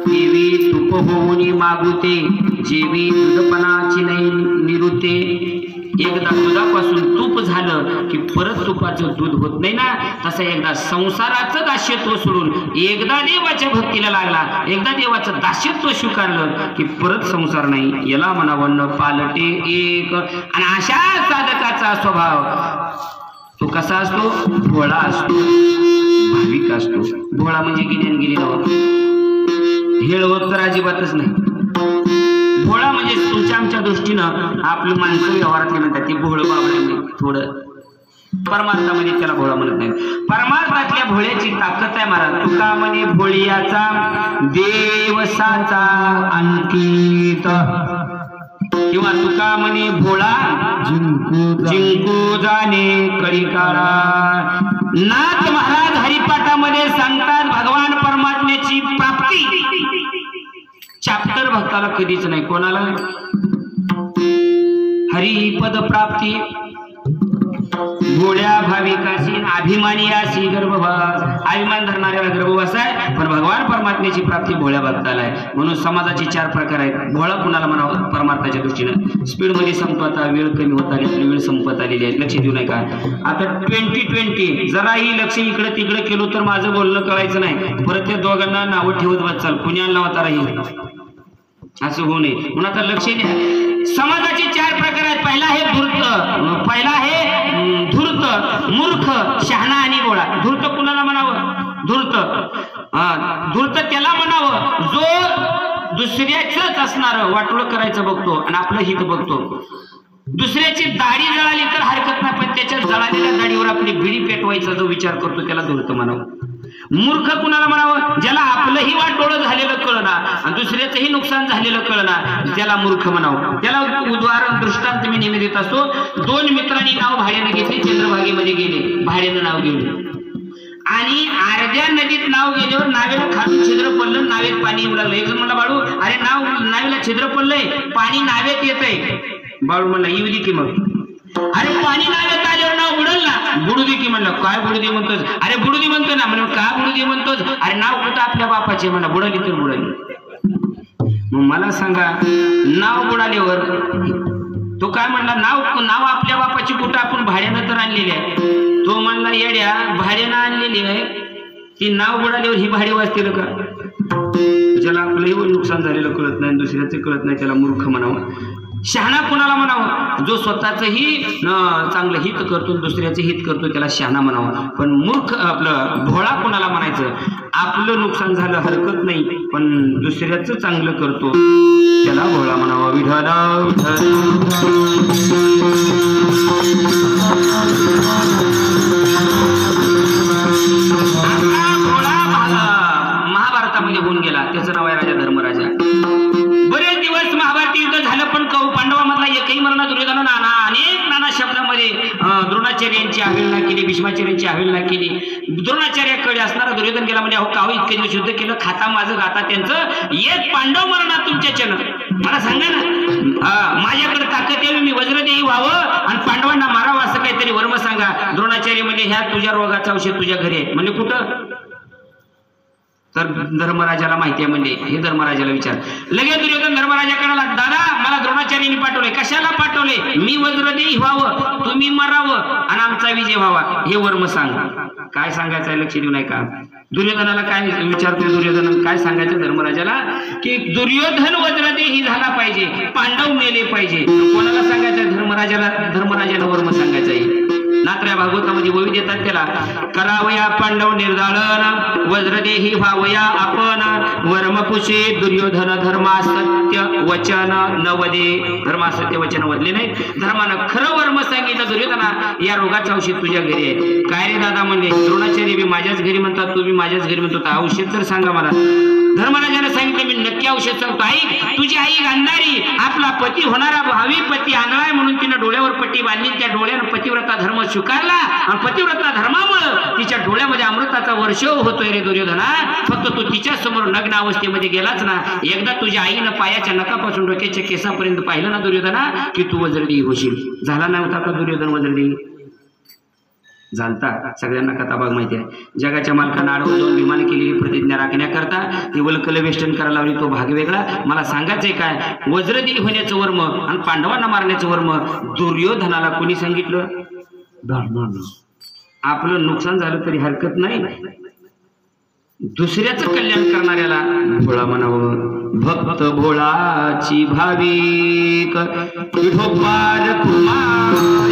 देवी तूप होऊनी मागुते जेवी दूधपणाची नाही निरुते. एकदा दुधापासून तूप झालं की परत तुपाचं दूध होत नाही ना, तसं एकदा संसाराचं दास्यत्व सोडून एकदा देवाच्या भक्तीला लागला, एकदा देवाचं दास्यत्व स्वीकारलं की परत संसार नाही. याला म्हणावं न पालटे एक. आणि अशा साधकाचा स्वभाव तो कसा असतो? भोळा असतो, भाविक असतो. भोळा म्हणजे गिन्यान गेली हेळवत तर अजिबातच नाही. भोळा म्हणजे तुमच्या आमच्या दृष्टीनं आपलं माणसं व्यवहारातले म्हणतात ते भोळं बाबडे. थोडं परमार्थामध्ये त्याला भोळा म्हणत नाही. परमार्थातल्या भोळ्याची ताकद आहे महाराज. तुका म्हणे भोळियाचा देवसाचा अंकित, किंवा तुका म्हणे भोळा जिंकू जाणे कळी काळा. नाथ महाराज हरिपाठामध्ये सांगतात भगवान परमात्म्याची प्राप्ती चॅप्टर भक्ताला कधीच नाही. कोणाला? हरिपद प्राप्ती भोळ्या भाविकाशी अभिमानियाशी गर्भवास. अभिमान धरणाऱ्याला गर्भवास आहे, पण भगवान परमात्म्याची प्राप्ती भोळ्या भक्ताला आहे. म्हणून समाजाचे 4 प्रकार आहेत. भोळा कुणाला म्हणावं? परमार्थाच्या दृष्टीनं. स्पीडमध्ये संपतो, आता वेळ कमी होत आली, आपली वेळ संपत आलेली आहे. लक्ष देऊ नये का? आता 2020 जराही लक्ष इकडे तिकडे केलो तर माझं बोलणं कळायचं नाही. परत त्या दोघांना नावं ठेवत बसाल, पुण्याला होता राहील, असं होऊ नये. म्हणून आता लक्ष द्या. समाजाचे 4 प्रकार आहेत. पहिला आहे धूर्त, पहिला आहे धूर्त, मूर्ख, शहाणा आणि गोळा. धूर्त कुणाला म्हणावं? धूर्त धूर्त त्याला म्हणावं जो दुसऱ्याच असणार वाटोळं करायचं बघतो आणि आपलं हित बघतो. दुसऱ्याची दाढी जळाली तर हरकत नाही, पण त्याच्या जळालेल्या दाढीवर आपली बिडी पेटवायचा जो विचार करतो त्याला धूर्त म्हणावं. मूर्ख कुणाला म्हणावं? ज्याला आपलंही वाटोळं झालेलं कळना आणि दुसऱ्याचंही नुकसान झालेलं कळना त्याला मूर्ख म्हणावं. त्याला उदाहरण दृष्टांत मी नेहमी देत असतो. 2 मित्रांनी नाव भाड्याने घेतले, चंद्रभागेमध्ये गेले, भाड्यानं नाव घेऊन, आणि अर्ध्या नदीत नाव गेल्यावर नावेला खालून छिद्र पडलं, नावेत पाणी येऊ लागलं. एक जण म्हणला बाळू अरे नावेला छिद्र पडलंय, पाणी नावेत येतंय. बाळू म्हणला येऊ दे की मग. अरे पाणी नावेत आल्यावर नाव बुडल ना, बुडू दे की म्हणलं. काय बुडू दे म्हणतोस? अरे बुडू दे म्हणतो ना. म्हणून का बुडू दे म्हणतोस? अरे नाव कुठं आपल्या बापाचे म्हणा, बुडाली तर बुडाली. मग मला सांगा नाव बुडाल्यावर तो काय म्हणला? नाव आपल्या बापाची कुठं, आपण भाड्यानं तर आणलेली आहे. तो म्हणला येड्या भाड्यानं आणलेली आहे ती, नाव बुडाल्यावर ही भाडे वाचतील का? ज्याला आपलंही नुकसान झालेलं कळत नाही, दुसऱ्याचं कळत नाही, त्याला मूर्ख म्हणावं. शहाणा कोणाला म्हणावं? जो स्वतःचंही चांगलं हित करतो, दुसऱ्याचं हित करतो, त्याला शहाणा म्हणावं. पण मूर्ख आपलं भोळा कोणाला म्हणायचं? आपलं नुकसान झालं हरकत नाही, पण दुसऱ्याचं चांगलं करतो त्याला भोळा म्हणावं. विठला भोळा महाभारतामध्ये होऊन गेला. त्याचं नाव आहे राजा धर्मराजा. बरेच दिवस महाभारत युद्ध झालं, पण पांडवामधला एकही मरणा दुर्योधनानं अनेक नाना शब्दामध्ये द्रोणाचार्यांची अवहेलना केली, भीष्माचार्यांची अवहेलना केली. द्रोणाचार्याकडे असणारा दुर्योधन गेला म्हणजे अहो काहो इतके दिवस युद्ध केलं, खाता माझं गाता त्यांचं, एक पांडव मरणा तुमच्याच्यानं. मला सांगा ना, माझ्याकडे ताकद यावी, मी वज्रदेही व्हावं आणि पांडवांना मारावं असं काहीतरी वर्म सांगा. द्रोणाचार्य म्हणजे ह्या तुझ्या रोगाचं औषध तुझ्या घरी आहे. म्हणजे कुठं? तर धर्मराजाला माहिती आहे म्हणजे हे धर्मराजाला विचार. लगेच दुर्योधन धर्मराजाकडे आला, दादा मला द्रोणाचार्यांनी पाठवले. कशाला पाठवले? मी वज्रदेही व्हावं, तुम्ही मरावं आणि आमचा विजय व्हावा, हे वर्म सांग. काय सांगायचं आहे लक्ष देऊ नाही का? दुर्योधनाला काय विचारतोय दुर्योधन, काय सांगायचं धर्मराजाला की दुर्योधन वज्रदेही झाला पाहिजे, पांडव मेले पाहिजे. कोणाला सांगायचं? धर्मराजाला वर्म सांगायचं आहे. नात्र्या भागवतामध्ये ववी देतात त्याला, करावया पांडव निर्दाळन, वज्रदेही व्हावया आपण, वर्मकुशे दुर्योधन धर्मासत्य वचन नवदे. धर्मासत्य वचन वदले नाही, धर्मानं खरं वर्म सांगितलं. दुर्योधना या रोगाचं औषध तुझ्या घरी आहे. काय रे दादा म्हणले, द्रोणाचार्य बी माझ्याच घरी म्हणतात, तुम्ही माझ्याच घरी म्हणतो, औषध तर सांगा मला. धर्मराजाने सांगितलं, मी नक्की औषध सांगतो. ऐक, तुझी आई गांधारी आपला पती होणारा भावी पती आणलाय म्हणून तिनं डोळ्यावर पट्टी बांधली. त्या डोळ्यानं पतिव्रता धर्म स्वीकारला आणि पतिव्रता धर्मामुळे तिच्या डोळ्यामध्ये अमृताचा वर्षव होतोय रे दुर्योधना. फक्त तू तिच्या समोर नग्न अवस्थेमध्ये गेलाच ना, एकदा तुझ्या आईनं पायाच्या नखापासून डोक्याच्या केसापर्यंत पाहिलं ना दुर्योधना की तू वज्रदेही होशील. झाला नव्हता का दुर्योधन वज्रदेही? जाणता सगळ्यांना कथाभाग माहिती आहे. जगाच्या मालकांना अडवून जाऊन विमान केलेली प्रतिज्ञा राखण्याकरता ती वल्कल वेष्टन करायला लावली, तो भाग वेगळा. मला सांगायचंय काय, वज्रदेही होण्याचं वर्म आणि पांडवांना मारण्याचं वर्म दुर्योधनाला कोणी सांगितलं? आपलं नुकसान झालं तरी हरकत नाही, दुसऱ्याचं कल्याण करणाऱ्याला भोळा म्हणावं. भक्त भोळाची भाविक विठोबार कुमार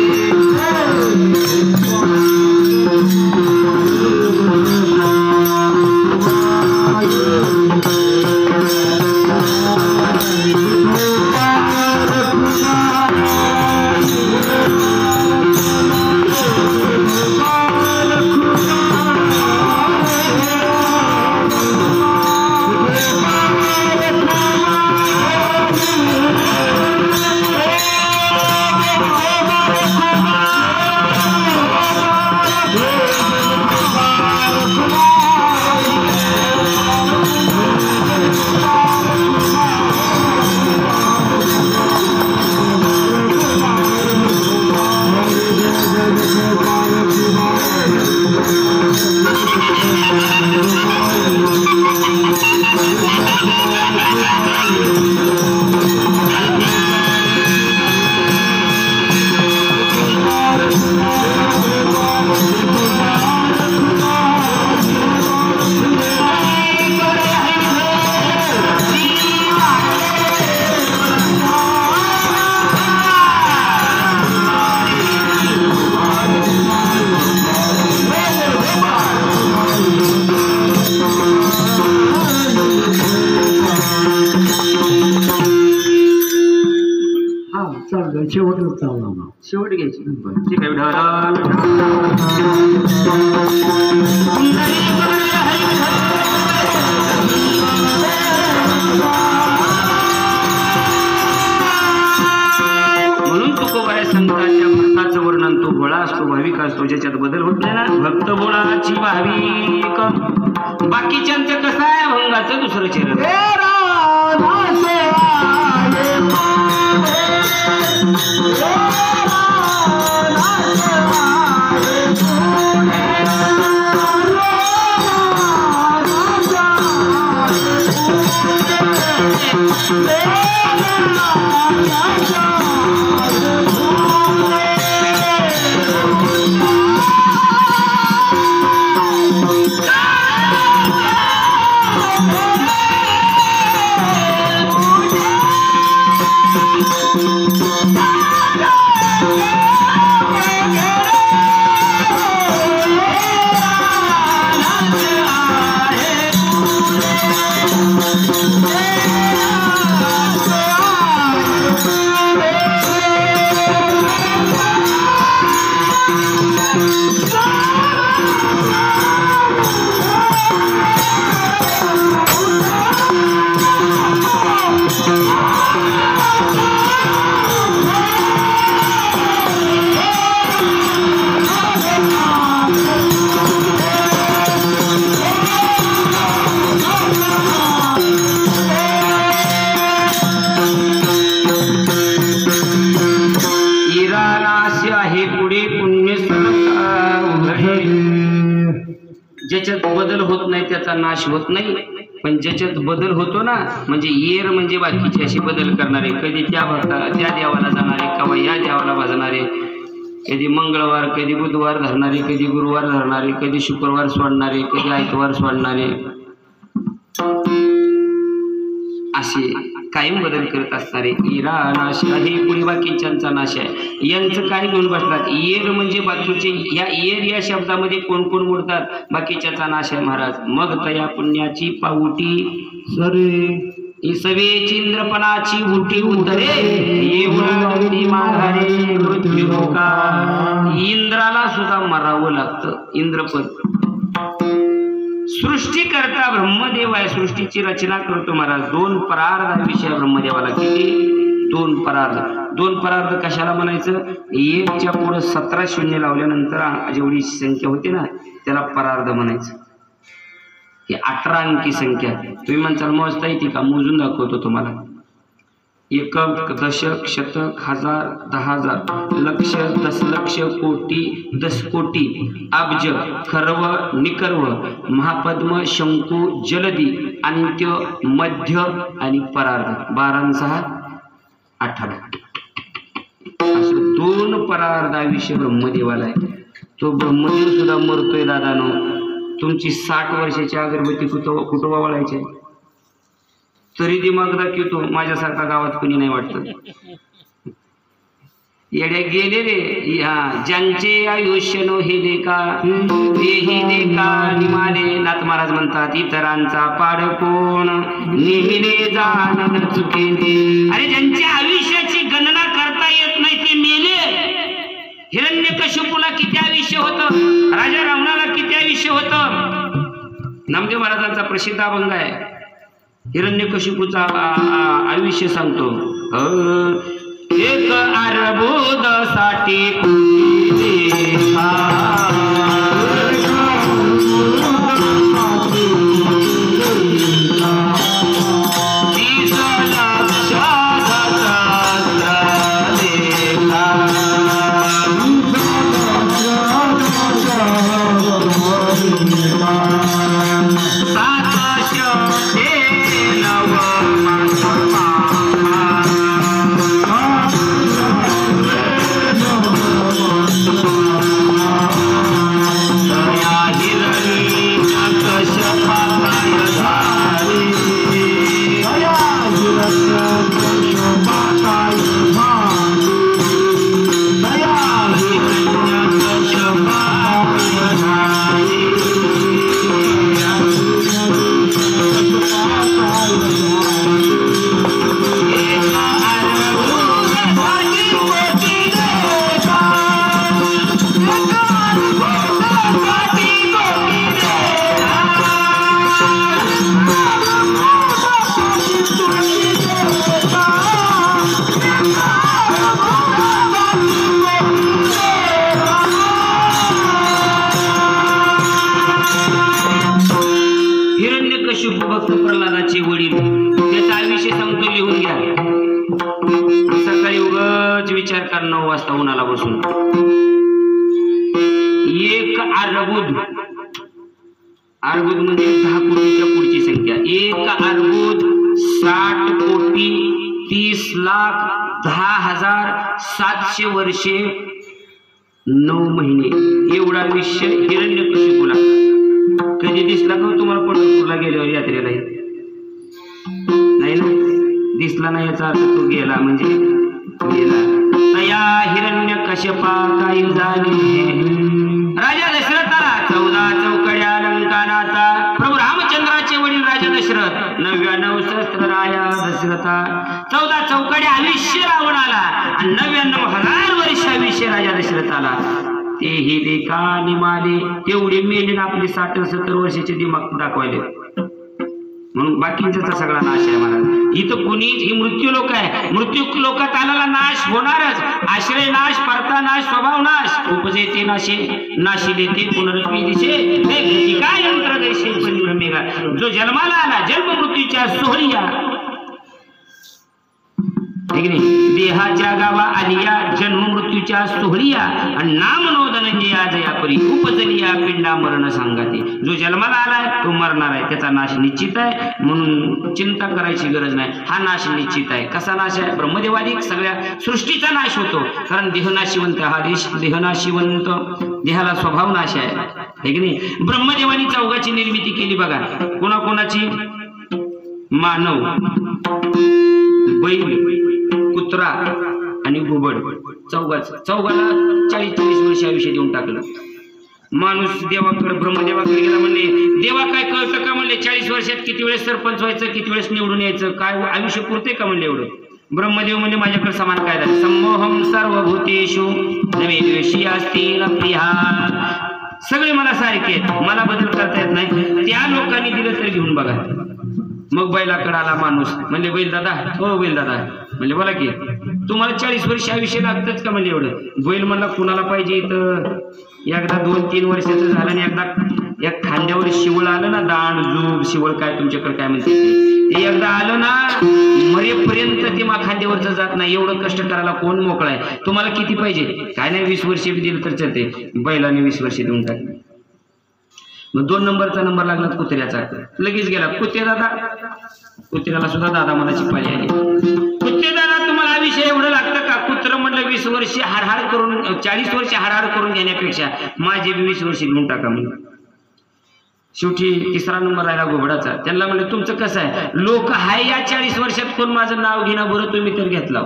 शेवट घ्यायची. ठीक आहे. म्हणून तुकोबाई संतांच्या भक्ताचं वर्णन, तो भोळा असतो, भाविक असतो, ज्याच्यात बदल होत नाही ना. भक्त भोळाची भाविक. बाकीच्यांचं कसं आहे, भंगाचं दुसरं चेहरा. बाकीच्यांचा नाश होत नाही, पण ज्याच्यात बदल होतो ना, म्हणजे येर म्हणजे बाकीचे असे बदल करणारे, कधी त्या देवाला जाणारे, कवा या देवाला भाजणारे, कधी मंगळवार कधी बुधवार धरणारे, कधी गुरुवार धरणारे, कधी शुक्रवार सोडणारे, कधी आयतवार सोडणारे, असे कायम बदल करत असणारे इरा नाश हे पुढे बाकीच्यांचा नाश आहे. यांचं काय घेऊन बसतात? येर म्हणजे बाकीचे. या येर या शब्दामध्ये कोण कोण मोडतात? बाकीच्याचा नाश आहे महाराज. मग तया पुण्याची पाऊटी सरे सवेची इंद्रपणाची उठी उतरे येऊन माघारे मृत्यू का. इंद्राला सुद्धा मरावं लागतं. इंद्रपद सृष्टीकर्ता ब्रह्मदेव आहे, सृष्टीची रचना करतो महाराज. 2 परार्ध विषय ब्रह्मदेवाला. किती? 2 परार्ध. 2 परार्ध कशाला म्हणायचं? 1च्या पुढे 17 शून्य लावल्यानंतर जेवढी संख्या होते ना त्याला परार्ध म्हणायचं. ही 18 अंकी संख्या. तुम्ही म्हणसाल मोजता येते का? मोजून दाखवतो तुम्हाला. एकक, दशक, शतक, हजार, 10,000, लक्ष, दशलक्ष, कोटी, 10 कोटी, अब्ज, खर्व, निकर्व, महापद्म, शंकू, जलदी, अंत्य, मध्य आणि परार्ध. 12 आणि 6 18. असं 2 परार्धाविषयी ब्रह्मदेवाला आहे. तो ब्रह्मदेव सुद्धा मरतोय दादानो. तुमची 60 वर्षाची अगरबत्ती कुठं वावळायची तरी दिमाग दाखवतो. माझ्यासारखा गावात कुणी नाही वाटतं. येड्या गेले रे. ज्यांचे आयुष्य नो हे देखा तेही देखा निमाले. नाथ महाराज म्हणतात इतरांचा पाड कोण नेमिले जाण चुकेले. अरे ज्यांच्या आयुष्याची गणना करता येत नाही ते मेले. हिरण्यकशिपूला किती आयुष्य होतं? राजा रावणाला किती आयुष्य होतं? नामदेव महाराजांचा प्रसिद्ध अभंग आहे. हिरण्यकशिपूचा आयुष्य सांगतो. एक अर्बुद साठी विचार कर. 9 वाजता उन्हाला बसून. एक अर्बुद. अर्बुद म्हणजे 10 कोटीच्या पुढची संख्या. एक अर्बुद 60 कोटी 30,10,700 वर्षे 9 महिने एवढा आयुष्य हिरण्यकशिपूला. कधी दिसला का तुम्हाला पंढरपूरला गेल्यावर यात्रेला? नाही ना, दिसला नाही याचा अर्थ तो गेला म्हणजे गेला. तया हिरण्यकश्यपा काही झाले राजा दशरथाला 14 चौकड्या लंकानाथा. प्रभू रामचंद्राचे वडील राजा दशरथ 99 सहस्त्र राया दशरथा. 14 चौकड्या आयुष्य रावणाला आणि 99,000 वर्ष आयुष्य राजा दशरथाला. तेही देखा निमाले. तेवढे मेले ना आपली 60-70 वर्षाचे दिमाग दाखवायले. म्हणून बाकींचा सगळा नाश आहे महाराज. इथं कुणीच ही मृत्यू लोक आहे. मृत्यू लोकात आलेला नाश होणारच. आश्रय नाश, परता नाश, स्वभाव नाश. उपजे ते नाशे नाशी देते पुनरुत्पत्ती दिशे काय यंत्र देशे पंचमेघा. जो जन्माला आला जन्म मृत्यूच्या सोहळ्या ठीक नाही देहाच्या गावा आलिया जन्म मृत्यूच्या सोहळिया आणि नाम नो धनंजया जयापरी उपजलिया पिंडा मरण सांगाते. जो जन्माला आलाय तो मरणार आहे, त्याचा नाश निश्चित आहे, म्हणून चिंता करायची गरज नाही. हा नाश निश्चित आहे. कसा नाश आहे? ब्रह्मदेवादी सगळ्या सृष्टीचा नाश होतो, कारण देहनाशिवंत हा देहनाशिवंत, देहाला स्वभाव नाश आहे की नाही. ब्रह्मदेवानी चौघाची निर्मिती केली बघा. कोणाकोणाची? मानव, बैल, कुत्रा आणि घुबड. चौघाला 40-40 वर्ष आयुष्य देऊन टाकलं. माणूस देवाकडे ब्रह्मदेवाकडे गेला, म्हणले देवा काय कळतं का? म्हणले 40 वर्षात किती वेळेस सरपंच व्हायचं, किती वेळेस निवडून यायचं, काय आयुष्य पुरते का? म्हणले एवढं. ब्रह्मदेव म्हणजे माझ्याकडे समान काय झालं? सम्मोहम सर्वभूतेषु नवे द्वेषी असतील प्रिया. सगळे मला सारखे आहेत, मला बदल करता येत नाही. त्या लोकांनी दिलं तर घेऊन बघा. मग बैलाकडे आला माणूस, म्हणले बैल दादा, हो बैल दादा. म्हणले बोला की, तुम्हाला 40 वर्ष आयुष्य लागतच का? म्हणले एवढं. बैल म्हणला कुणाला पाहिजे इथं? एकदा 2-3 वर्षाचं झालं आणि एकदा एक खांद्यावर शिवळ आलं ना, दांड जूब शिवळ काय तुमच्याकडे काय म्हणते ते एकदा आलं ना, मरेपर्यंत ते खांद्यावरच जात नाही. एवढं कष्ट करायला कोण मोकळा आहे? तुम्हाला किती पाहिजे? काय नाही, 20 वर्ष दिलं तर चालते. बैलाने 20 वर्ष देऊन टाकले. मग 2 नंबरचा नंबर लागला कुत्र्याचा. लगेच गेला कुत्रे दादा. कुत्र्याला सुद्धा दादा मनाची पाळी आली. कुत्रे दादा तुम्हाला आयुष्य एवढं लागतं का? कुत्र म्हणलं 20 वर्ष हाडहाड करून, 40 वर्ष हाडहाड करून घेण्यापेक्षा माझे 20 वर्ष घेऊन टाका म्हणून. शेवटी 3रा नंबर राहिला घोबडाचा. त्यांना म्हणलं तुमचं कसं आहे? लोक हाय या 40 वर्षात कोण माझं नाव घेणं बरं, तुम्ही तर घेतला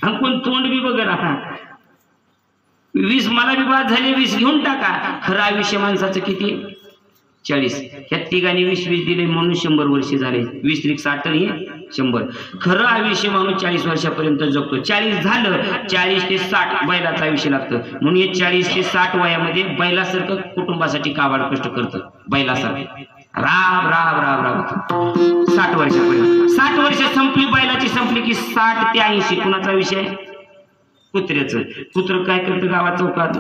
आणि कोण तोंड बी बघ आता. 20 मला बी बाद झाले, 20 घेऊन टाका. खरं आयुष्य माणसाचं किती? 40. ह्या तिघांनी 20-20 दिले म्हणून 100 वर्ष झाले. 20 त्रिक 60 आणि 100. खरं आयुष्य माणूस 40 वर्षापर्यंत जगतो. 40 झालं, 40 ते 60 बैलाचं आयुष्य लागतं. म्हणून हे 40 ते 60 वयामध्ये बैलासारखं कुटुंबासाठी काबाड कष्ट करतं. बैलासारखं राब राब राब राब 60 वर्षापर्यंत. 60 वर्ष संपली, बैलाची संपली की 60 ते 80 कुणाचा विषय? कुत्र्याचं. कुत्र काय करतं? गावात चौकात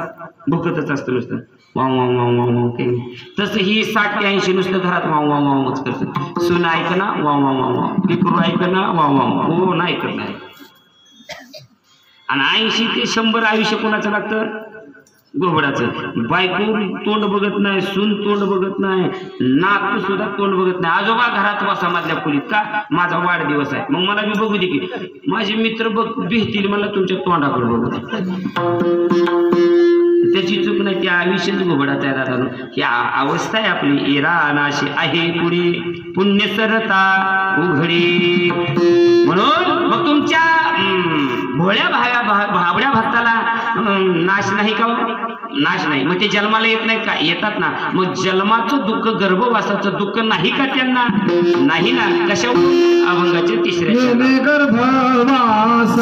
भुकतच असतं नुसतं, wow wow wow wow wow काही. तसं ही 60 ते 80 नुसतं घरात वाव वाव वावच करतं. सून ऐक ना, वाव वाव वाव वाव. लेकरू ऐक ना, वाव वाव. हो नाही ऐकत नाही. आणि 80 ते 100 आयुष्य कोणाचं लागतं? घोबडाचं. बायको तोंड बघत नाही, सून तोंड बघत नाही, नातू सुद्धा तोंड बघत नाही. आजोबा घरात बसा मधल्या खोलीत का? माझा वाढदिवस आहे. मग मला बी बघू दे की. माझे मित्र बघ भेटतील मला तुमच्या तोंडाकडे बघत. त्याची चूक नाही, त्या आयुष्यच घोबडाचं आहे दादा. ही अवस्था आहे आपली. एरा अनाशी आहे पुढे पुण्य सरता उघडे. म्हणून मग तुमच्या भोळ्या भाबड्या भक्ताला नाश नाही का? नाश नाही. मग ते जन्माला येत नाहीत का? येतात ना. मग जन्माचं दुःख, गर्भवासाचं दुःख नाही का त्यांना? नाही ना. कशा? अभंगाचे 3ऱ्या गर्भवास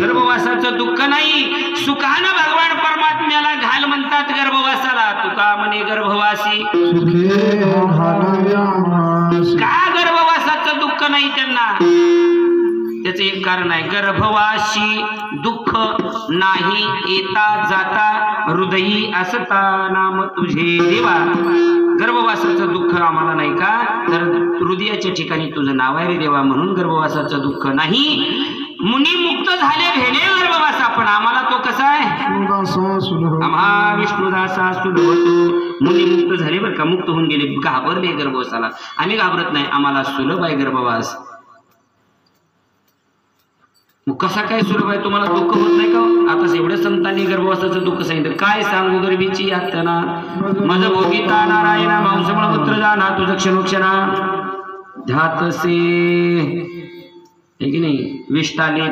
गर्भवासाचं दुःख नाही. सुखानं भगवान परमात्म्याला घाल म्हणतात गर्भवासाला तुका म्हणे गर्भवासी सुखे घालव्यास का गर्भवासाचं दुःख नाही त्यांना त्याचं एक कारण आहे गर्भवासी दुःख नाही येता जाता हृदयी असता नाम तुझे देवा गर्भवासाचं दुःख आम्हाला नाही का तर हृदयाच्या ठिकाणी तुझं नाव आहे रे देवा म्हणून गर्भवासाचं दुःख नाही मुनी मुक्त झाले भेले गर्भवासा पण आम्हाला तो कसा आहे विष्णुदासा सुलभ आम्हा विष्णुदासा सुलभ तो मुनी मुक्त झाले बरं का मुक्त होऊन गेले घाबरले गर्भवासाला आम्ही घाबरत नाही आम्हाला सुलभ आहे गर्भवास मग कसा काय सुलभ आहे तुम्हाला दुःख होत नाही का आता एवढ्या संतांनी गर्भवासाचं दुःख सांगितलं काय सांगू गर्भीची यातना माझं भोगिता नारायणा मांसमळपुत्र जाना तुझं क्षणोक्षणा ध्यातसे हे की नाही विष्टाले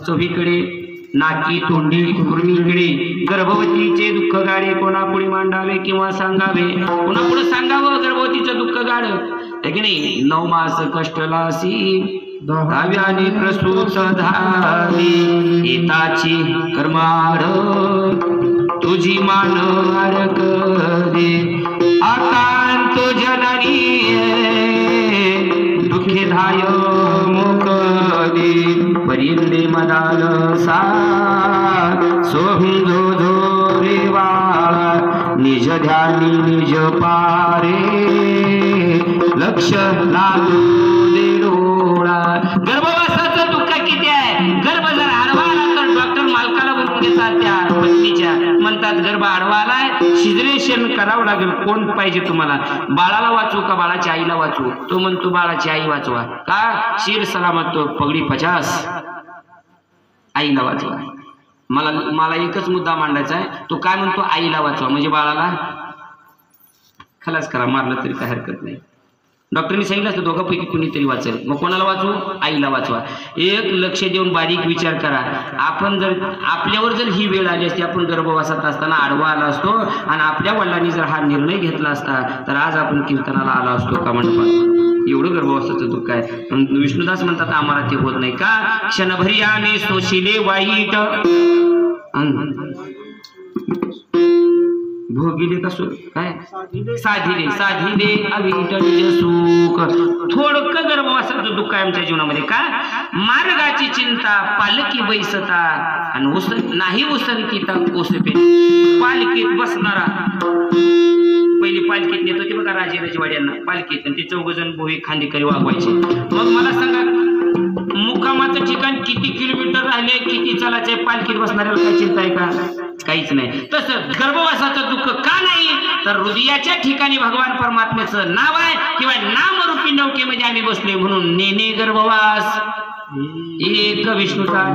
चोहीकडे नाकी तोंडी कुर्मीकडे गर्भवतीचे दुःख गाडे कोणापुढे मांडावे किंवा सांगावे कोणापुढे सांगावं गर्भवतीचं दुःख गाड हे की नाही 9 मास कष्टलासी दहाव्याने प्रसूत धावी येताची कर्माड तुझी मान अडक दे आकांत जननी दुःखे धाय मुख दे परिंदे मदाल सा सोभिंदो धोरेवा निज ध्यानी निज पारे लक्ष लागू दे डोळा गर्भवासाचं दुःख किती आहे गर्भ जर आडवा आला तर डॉक्टर मालकाला बोलून घेतात त्या पत्नीच्या म्हणतात गर्भ आडवा आलाय सिजरेशन करावं लागेल कोण पाहिजे तुम्हाला बाळाला वाचू का बाळाच्या आईला वाचू तो म्हणतो बाळाची आई वाचवा का शिर सलामत तो पगडी 50 आईला वाचवा मला एकच मुद्दा मांडायचा आहे तो काय म्हणतो आईला वाचवा म्हणजे बाळाला खलास करा मारलं तरी काय हरकत नाही डॉक्टरनी सांगितलं असतं दोघांपैकी कुणीतरी वाचेल मग कोणाला वाचवू आईला वाचवा एक लक्ष देऊन बारीक विचार करा आपण जर आपल्यावर जर ही वेळ आली असती आपण गर्भवासात असताना आडवा आला असतो आणि आपल्या वडिलांनी जर हा निर्णय घेतला असता तर आज आपण कीर्तनाला आला असतो का मंडपात एवढं गर्भवासाचं दुःख आहे विष्णुदास म्हणतात आम्हाला ते होत नाही का क्षणभरी आम्ही सोशिले वाईट भोगिले कसो काय साधिले अविटले सुख थोडक गर्भवासाचं दुःख आहे आमच्या जीवनामध्ये का मार्गाची चिंता पालकी बैसता आणि नाही उसरकीता कोसपे पालकीत बसणारा पहिली पालखीत नेत होते बघा राजेवाड्यांना पालखीत आणि ते 4 जण भोई खांदेकरी वागवायचे मग मला सांगा मुक्कामाचं ठिकाण किती किलोमीटर राहिले किती चालायचे पालखीत बसणाऱ्याला काही चिंता आहे का काहीच नाही तसं गर्भवासाचं दुःख का नाही तर हृदयाच्या ठिकाणी भगवान परमात्म्याचं नाव आहे किंवा नामरूपी नौकेमध्ये आम्ही बसलोय म्हणून नेने गर्भवास एक विष्णूचा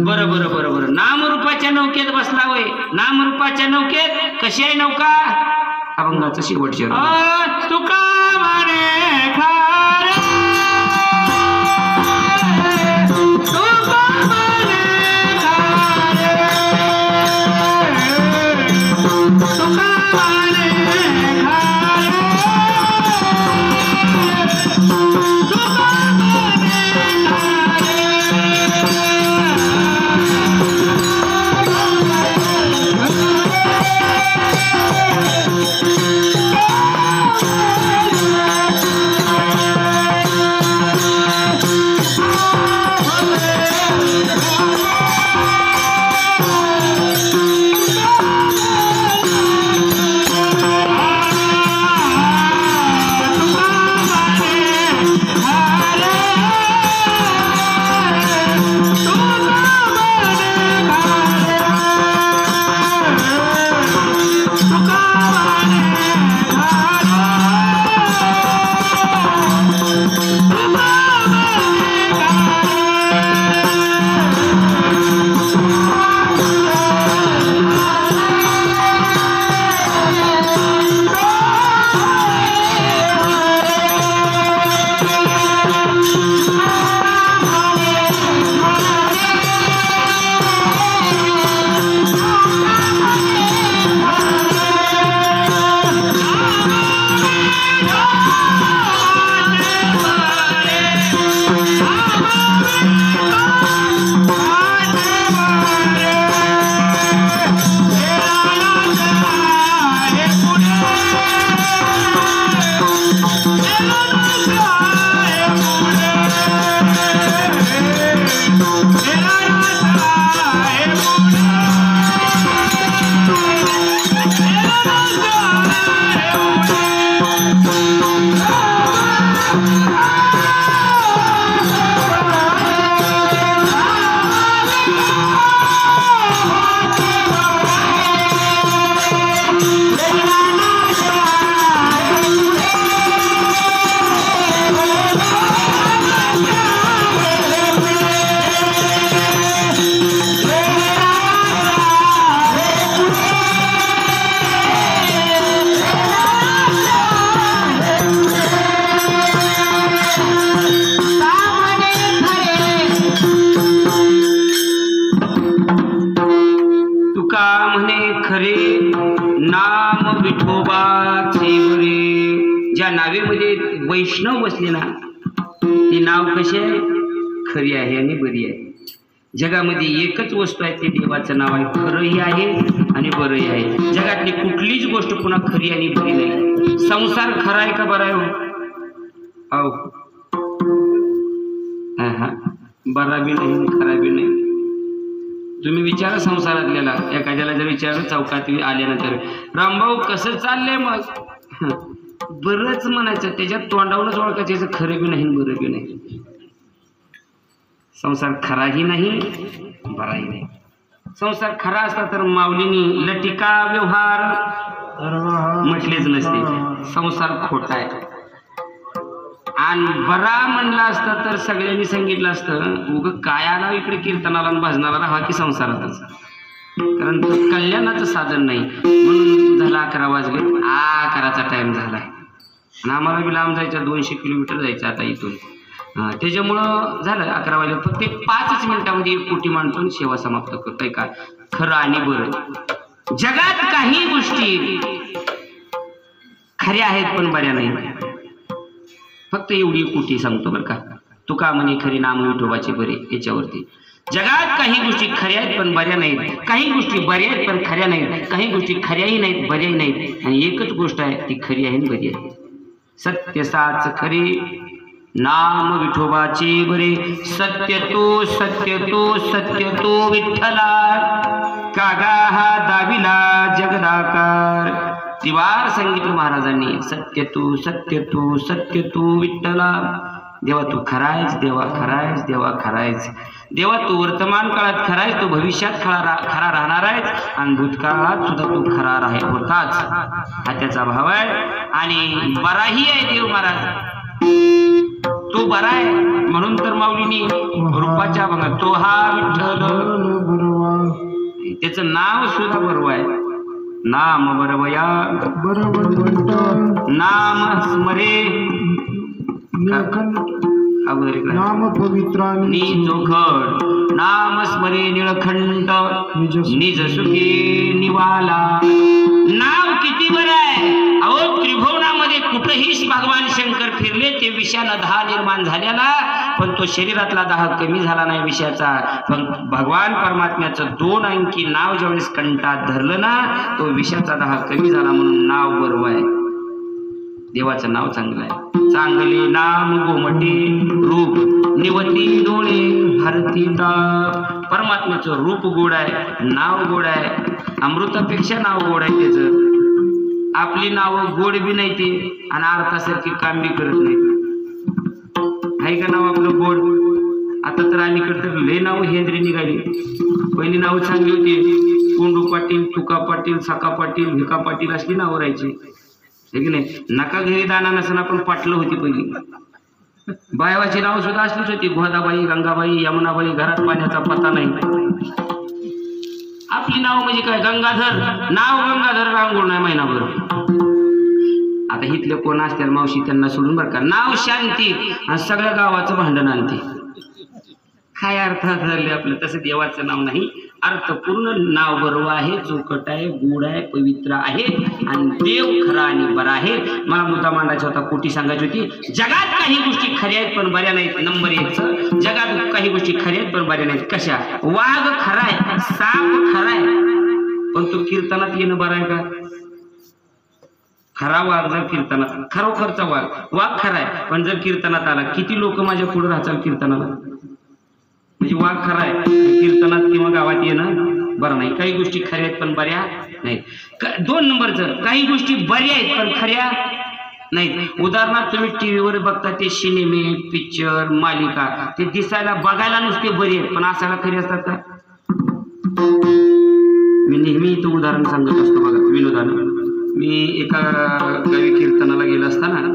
बरं बरं बरं बरं नामरूपाच्या नौकेत बसला होय नामरूपाच्या नौकेत कशी आहे नौका अभंगाचं शेवटचे तुका म्हणे खारे तुका म्हणे खारे तुका म्हणे खारे तुका म्हणे तुका म्हणे खरे नाम विठोबाचे बरे. ज्या नावेमध्ये वैष्णव बसले ना ती नाव कशी आहे? खरी आहे आणि बरी आहे. जगामध्ये एकच वस्तू आहे ते देवाचं नाव आहे. खरंही आहे आणि बरंही आहे. जगातली कुठलीच गोष्ट पुन्हा खरी आणि बरी नाही. संसार खरा आहे का बरा आहे? हो बरा बी नाही खरा बी नाही. तुम्ही विचारा संसारातल्याला, एखाद्याला जर विचारलं चौकात आल्यानंतर रामभाऊ कसं चाललंय, मग बरंच म्हणायचं. त्याच्यात तोंडावरच ओळखायचं खरं बी नाही बरं बी नाही. संसार खराही नाही बराही नाही. संसार खरा असता तर माऊलीनी लटिका व्यवहार म्हटलेच नसते. संसार खोटा आहे. आणि बरा म्हणला असता तर सगळ्यांनी सांगितलं असतं उग काय आला इकडे कीर्तनाला आणि भजनाला, राहा की संसारातच. कारण तो कल्याणाचं साधन नाही. म्हणून झाला 11 वाजले, 11चा टाइम झालाय आणि आम्हाला बी लांब जायचं, 200 किलोमीटर जायचं आता इथून. त्याच्यामुळं झालं 11 वाजले. फक्त 5 मिनिटामध्ये 1 कोटी माणसून सेवा समाप्त करतोय. का खरं आणि बरं. जगात काही गोष्टी खऱ्या आहेत पण बऱ्या नाही. फक्त एवढी कोटी सांगतो बरं का. तुका म्हणे खरी नाम विठोबाचे बरे. याच्यावरती जगात काही गोष्टी खऱ्या आहेत पण बऱ्या नाहीत. काही गोष्टी बऱ्या आहेत पण खऱ्या नाहीत. काही गोष्टी खऱ्याही नाहीत बऱ्याही नाहीत. आणि एकच गोष्ट आहे ती खरी आहे आणि बरी आहे. सत्य साच खरे नाम विठोबाचे बरे. सत्य तो सत्य तो सत्य तो विठ्ठला. कागा हा दाविला जगदाकार. तिवार सांगितलं महाराजांनी. सत्य तू सत्य तू सत्य तू विठ्ठला. देवा तू खरायच, देवा खरायच, देवा खरायच. देवा तू वर्तमान काळात खरायच, तू भविष्यात खरा राहणार आहेस आणि भूतकाळात सुद्धा तू खरा होताच. हा त्याचा भाव आहे. आणि बराही आहे देव महाराज. तो बरा आहे म्हणून तर माऊलीनी रूपाच्या बघा तो हा विठ्ठल. त्याचं नाव सुद्धा बरोबर आहे. नाम बरवया नाम स्मरे नाम पवित्रानी चोखड. नाम स्मरे निळखंड निज सुखे निवाला. नाव किती बरं आहे. अहो त्रिभुवनामध्ये कुठेही भगवान शंकर फिरले ते विषयानं दाह निर्माण झालेला, पण तो शरीरातला दाह कमी झाला नाही विषयाचा. पण भगवान परमात्म्याचं 2 अंकी नाव ज्यावेळेस कंठात धरलं ना तो विषयाचा दाह कमी झाला. म्हणून नाव बरोबर आहे. देवाचं नाव चांगलं आहे. चांगले नाम गोमटे रूप निवती डोळे हरती ताप. परमात्म्याचं रूप गोड आहे, नाव गोड आहे. अमृतापेक्षा नाव गोड आहे त्याचं. आपली नावं गोड बी नाही ते आणि अर्थासारखी काम बी करत नाही. आहे का नाव आपलं गोड? आता तर अलीकडे तर लय नाव हेंद्री निघाली. पहिली नावं चांगली होती. कोंडू पाटील, तुका पाटील, सका पाटील, भिका पाटील असली नावं राहायची. हे की नाही. नका घरी दाना नसताना पण पाटलं होती पहिली. बायवाची नाव सुद्धा असलीच होती. गोदाबाई, गंगाबाई, यमुनाबाई. घरात पाण्याचा पत्ता नाही. आपली नाव म्हणजे काय? गंगाधर. नाव गंगाधर रांगोळ नाही महिनाभर. आता इथले कोण असतील मावशी त्यांना सोडून बरं का. नाव शांती आणि सगळ्या गावाचं भांडण आणते. काय अर्थ धरले आपलं? तसं देवाचं नाव नाही. अर्थपूर्ण नाव बरोबर आहे, चौकट आहे, गोड आहे, पवित्र आहे आणि देव खरा आणि बरा आहे. मला मुद्दा मांडायचा होता, कोटी सांगायची होती. जगात काही गोष्टी खऱ्या आहेत पण बऱ्या नाहीत. नंबर 1. जगात काही गोष्टी खऱ्या आहेत पण बऱ्या नाहीत. कशा? वाघ खरा आहे, साप खरा आहे, पण तो कीर्तनात येणं बरं आहे का? खरा वाघ जर कीर्तनात, खरोखरचा वाघ खरा आहे, पण जर कीर्तनात आला, किती लोक माझ्या पुढे राहतात कीर्तनाला? म्हणजे वाघ खरा आहे, कीर्तनात किंवा गावात येणं बरं नाही. काही गोष्टी खऱ्या आहेत पण बऱ्या नाहीत. 2 नंबरचं, काही गोष्टी बऱ्या आहेत पण खऱ्या नाहीत. उदाहरणार्थ तुम्ही टीव्हीवर बघता ते सिनेमे, पिक्चर, मालिका, ते दिसायला बघायला नुसते बरे आहेत पण असायला खरे असतात का? मी नेहमी इथं उदाहरण सांगत असतो बघा, विनोदानं. मी एका गावी कीर्तनाला गेला असताना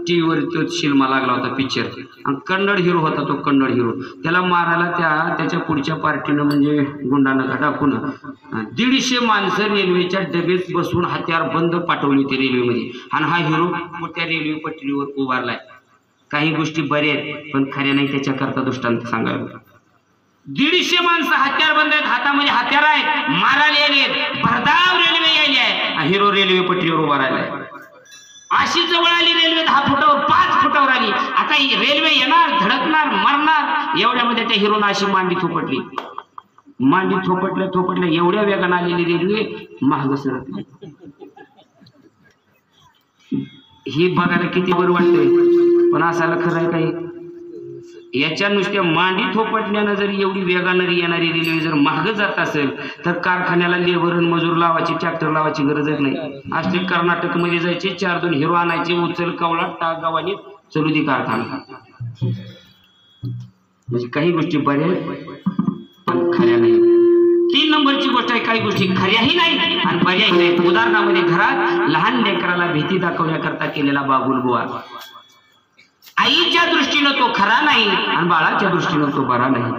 टीव्हीवर तो सिनेमा लागला होता, पिक्चर, आणि कन्नड हिरो होता. तो कन्नड हिरो, त्याला मारायला त्याच्या पुढच्या पार्टीनं म्हणजे गुंडानं टाकून 150 माणसं रेल्वेच्या डबेत बसून हत्यार बंद पाठवली होती रेल्वेमध्ये, आणि हा हिरो त्या रेल्वे पटरीवर उभारलाय. काही गोष्टी बऱ्या आहेत पण खऱ्या नाही, त्याच्याकरता दृष्टांत सांगायला. 150 माणसं हत्यारबंद आहेत, हातामध्ये हत्यार आहेत, मारायला यायलेत, भरधाव रेल्वे यायली आहे, हिरो रेल्वे पटरीवर उभा राहिलाय. अशी जवळ आली रेल्वे 10 फुटावर 5 फुटावर आली. आता ही रेल्वे येणार, धडकणार, मरणार. एवढ्यामध्ये त्या हिरोनं अशी मांडी थोपटली. मांडी थोपटल्या एवढ्या वेगानं आलेली रेल्वे महाग सरकली. ही बघायला किती बरं वाटतंय, पण असायला खरं आहे काही. याच्या नुसत्या मांडी थोपटण्यानं जर एवढी वेगानं येणारी रेल्वे जर महाग जात असेल तर कारखान्याला लेबर मजूर लावायची, ट्रॅक्टर लावायची गरजच नाही. असले कर्नाटकमध्ये जायचे, 4-2 हिरो आणायचे, उचल कवळा टाक गावाने चलू दे कारखाना. म्हणजे काही गोष्टी बऱ्या पण खऱ्या नाही. 3 नंबरची गोष्ट आहे, काही गोष्टी खऱ्याही नाही आणि पर्यायही नाही. उदाहरणामध्ये घरात लहान लेकराला भीती दाखवण्याकरता केलेला बागुलबुवा, आईच्या दृष्टीनं तो खरा नाही आणि बाळाच्या दृष्टीनं तो बरा नाही.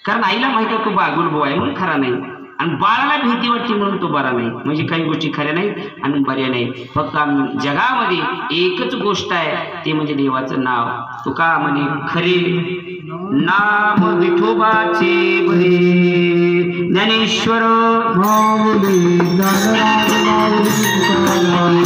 कारण आईला माहिती आहे तो बागुलबुवा आहे म्हणून खरा नाही, आणि बाळाला भीती वाटते म्हणून तो बरा नाही. म्हणजे काही गोष्टी खऱ्या नाहीत आणि बऱ्या नाहीत. फक्त जगामध्ये एकच गोष्ट आहे, ते म्हणजे देवाचं नाव. तुका म्हणे खरे नाम विठोबाचे बरे, ज्ञानेश्वर माऊली ज्ञानराज माऊली तुकाराम.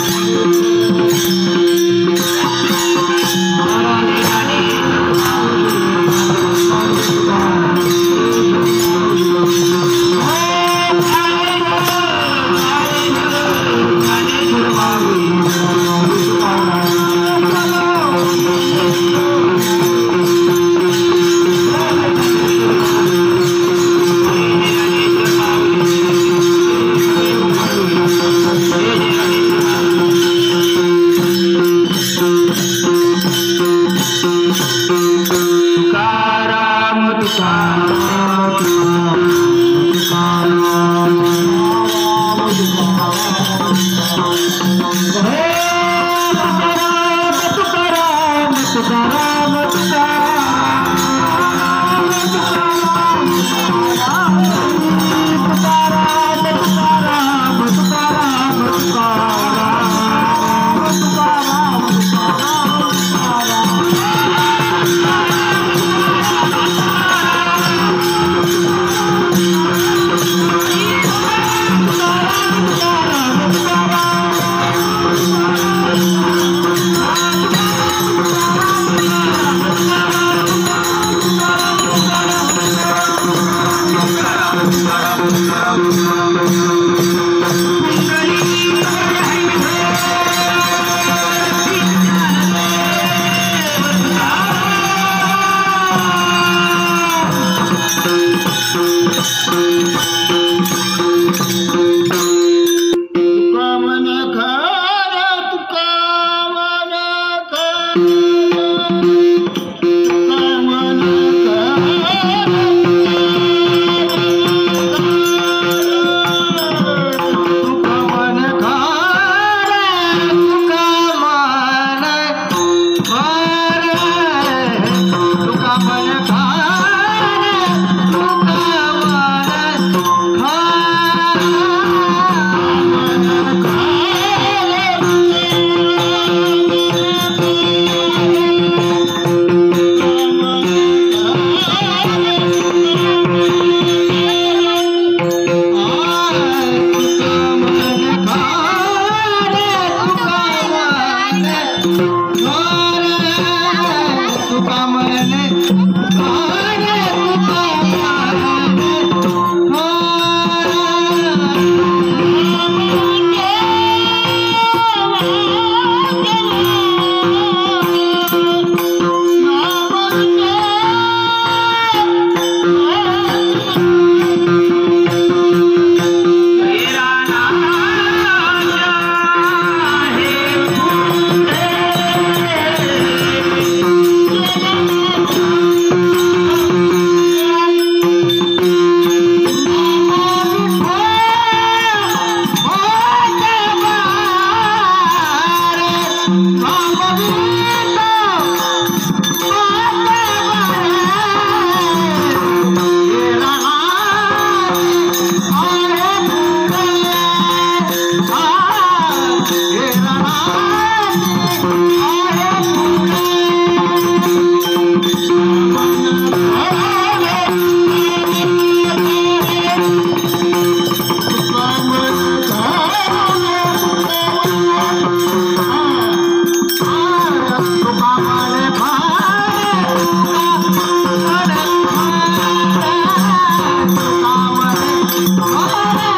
Ah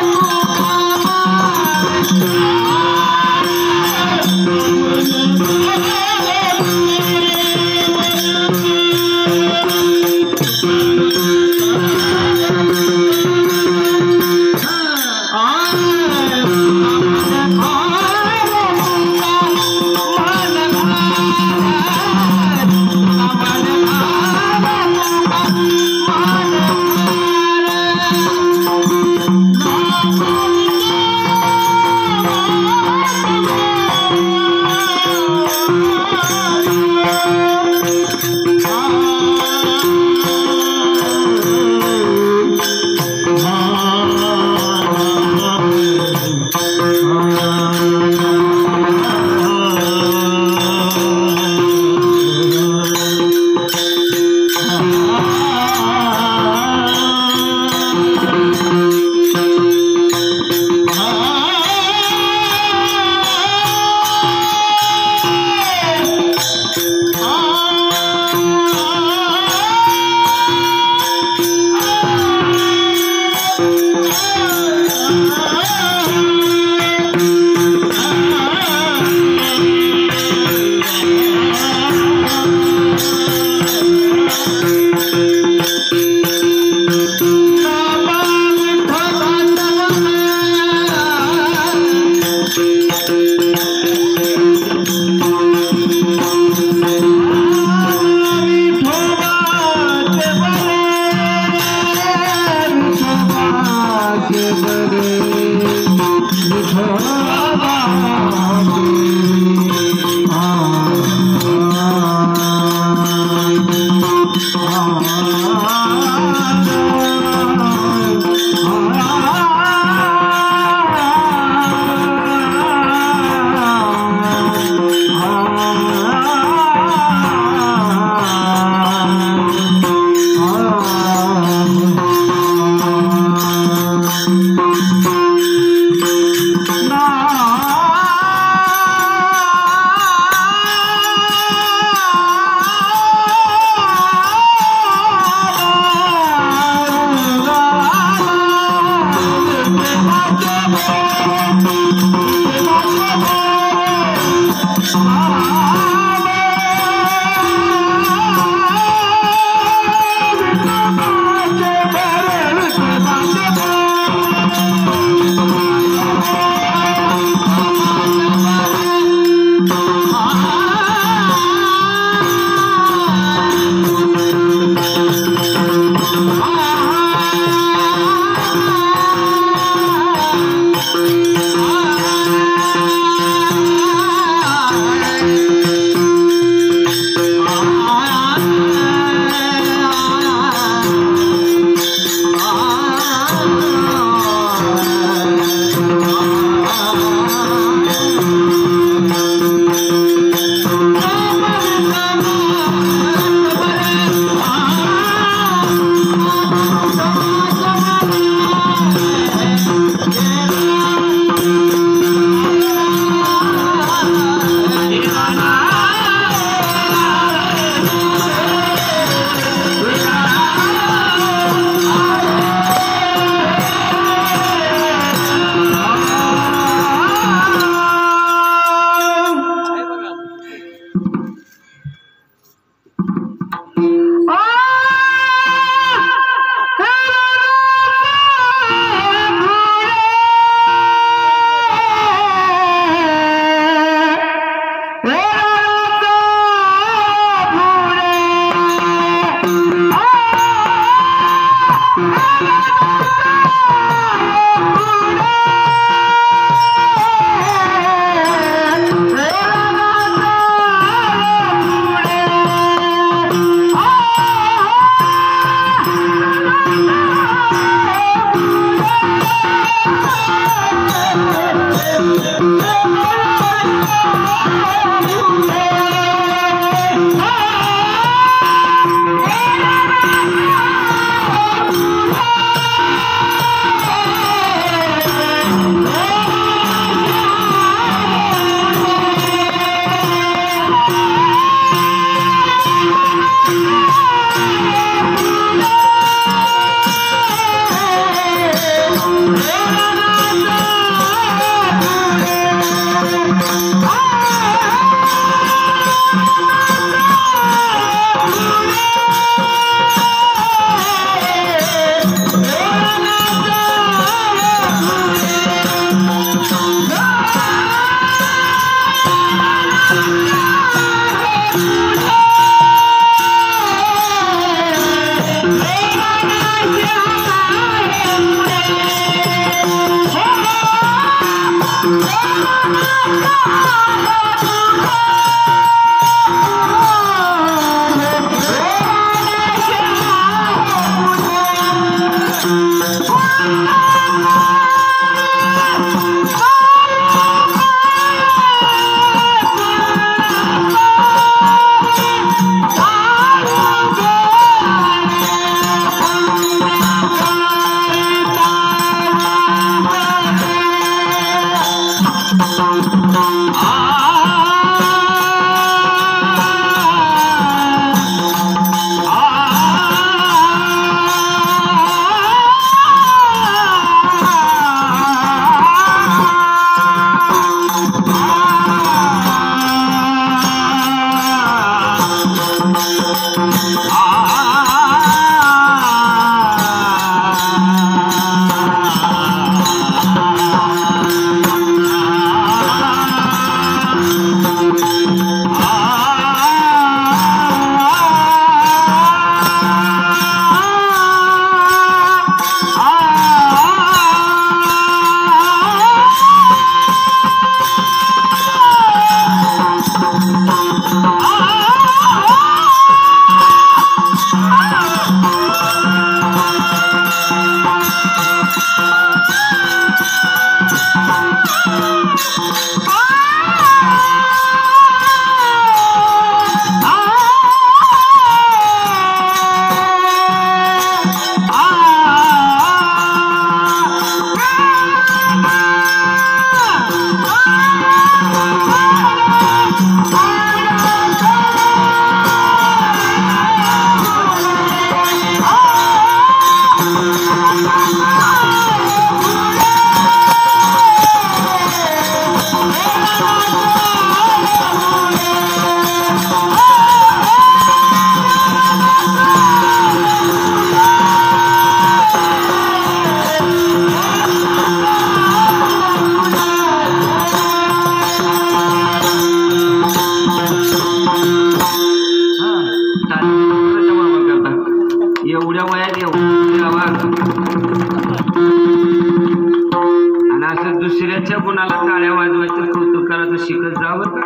दुसऱ्याच्या गुणाला टाळ्या वाजवायचं कौतुक करायचं शिकत जावं का,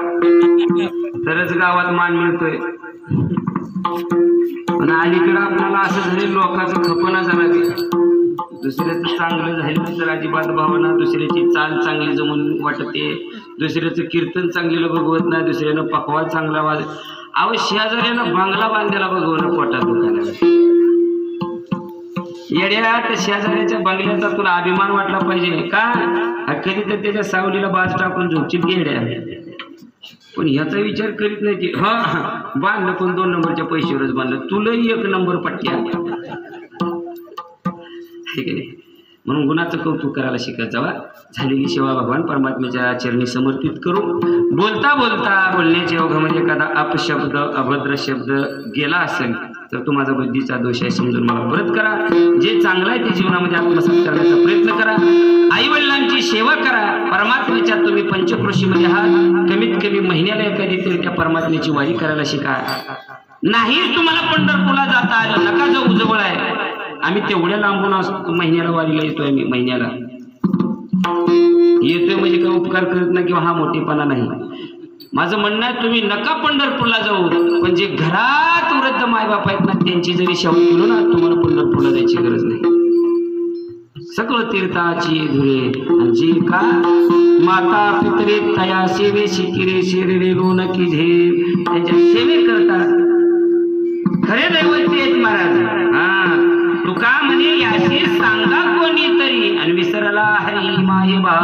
तरच गावात मान मिळतोय. पण अलीकडं आपल्याला असं झाले लोकांचं खपना झाला की दुसऱ्याचं चांगलं झालं तर अजिबात भावना, दुसऱ्याची चाल चांगली जमून वाटते, दुसऱ्याचं कीर्तन चांगलेलं बघवत नाही, दुसऱ्यानं पकवान चांगला वाज. अहो शेजाऱ्यानं बांगला बांधायला बघवलं पोटात दुखायला. येड्या त्या शेजाऱ्याच्या बंगल्याचा तुला अभिमान वाटला पाहिजे का? कधी तर त्याच्या सावलीला बाज टाकून झोपचित येड्या. पण ह्याचा विचार करीत नाही की हा बांधलं पण 2 नंबरच्या पैशावरच बांधलं, तुलाही 1 नंबर पट्ट्या. म्हणून गुणाचं कौतुक करायला शिकत जावा. झालेली सेवा भगवान परमात्म्याच्या चरणी समर्पित करू. बोलता बोलता बोलण्याच्या ओघामध्ये एखादा अपशब्द अभद्र शब्द गेला असेल तर तो माझा बुद्धीचा दोष आहे समजून मला परत करा. जे चांगलं आहे ते जीवनामध्ये आत्मसात करण्याचा प्रयत्न करा. आई वडिलांची सेवा करा. परमात्म्याच्या तुम्ही पंचक्रोशीमध्ये आहात, कमीत कमी महिन्याला एखादी तरी त्या परमात्म्याची वारी करायला शिका. नाहीच तुम्हाला पंढरपूरला जाता आलं नका जाऊ, जवळ आहे. आम्ही तेवढ्या लांबून असतो, महिन्याला वारीला येतोय. आम्ही महिन्याला येतोय म्हणजे काय उपकार करत नाही किंवा हा मोठेपणा नाही. माझं म्हणणं आहे तुम्ही नका पंढरपूरला जाऊ, पण जे घरात वृद्ध मायबाप आहेत ना त्यांची जरी सेवा केलो ना तुम्हाला पंढरपूरला जायची गरज नाही. सगळं तीर्थाची धुरे जी का माता पितरे तया सेवे शिकिरे शिरे रोन की झे त्यांच्या सेवे करतात. खरे दैवत आहेत महाराज. हा तुका म्हणे याशी सांगा कोणीतरी आणि विसरला हरी माये बा.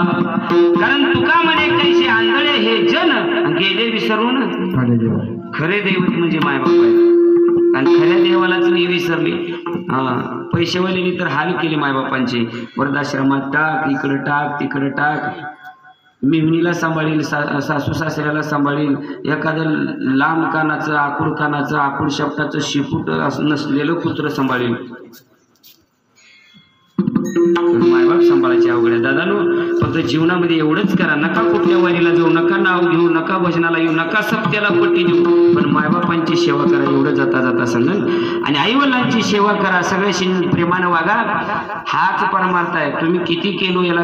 कारण तुका म्हणे कैसे आंधळे हे जन गेले विसरून. खरे दैवत म्हणजे मायबाप आहे आणि खऱ्या देवालाच नाही विसरले. पैसेवाल्याने तर हाल केले मायबापांचे. वृद्धाश्रमात टाक, इकडं टाक, तिकडं टाक. मिमणीला सांभाळील, सासू सासऱ्याला सांभाळील, एखादं लांब कानाचं आकुड शब्दाचं शिपूट नसलेलं कुत्र सांभाळील. मायबाप सांभाळायचे अवघड आहे दादानो. फक्त फक्त जीवनामध्ये एवढंच करा, नका कुठल्या वारीला जाऊ, नका नाव घेऊ, नका भजनाला येऊ, नका सप्त्याला पट्टी देऊ, पण मायबापांची सेवा करा एवढं जाता जाता सांगन. आणि आईवडिलांची सेवा करा, सगळ्याशी प्रेमानं वागा. हाच परमार्थ आहे. तुम्ही किती केलो याला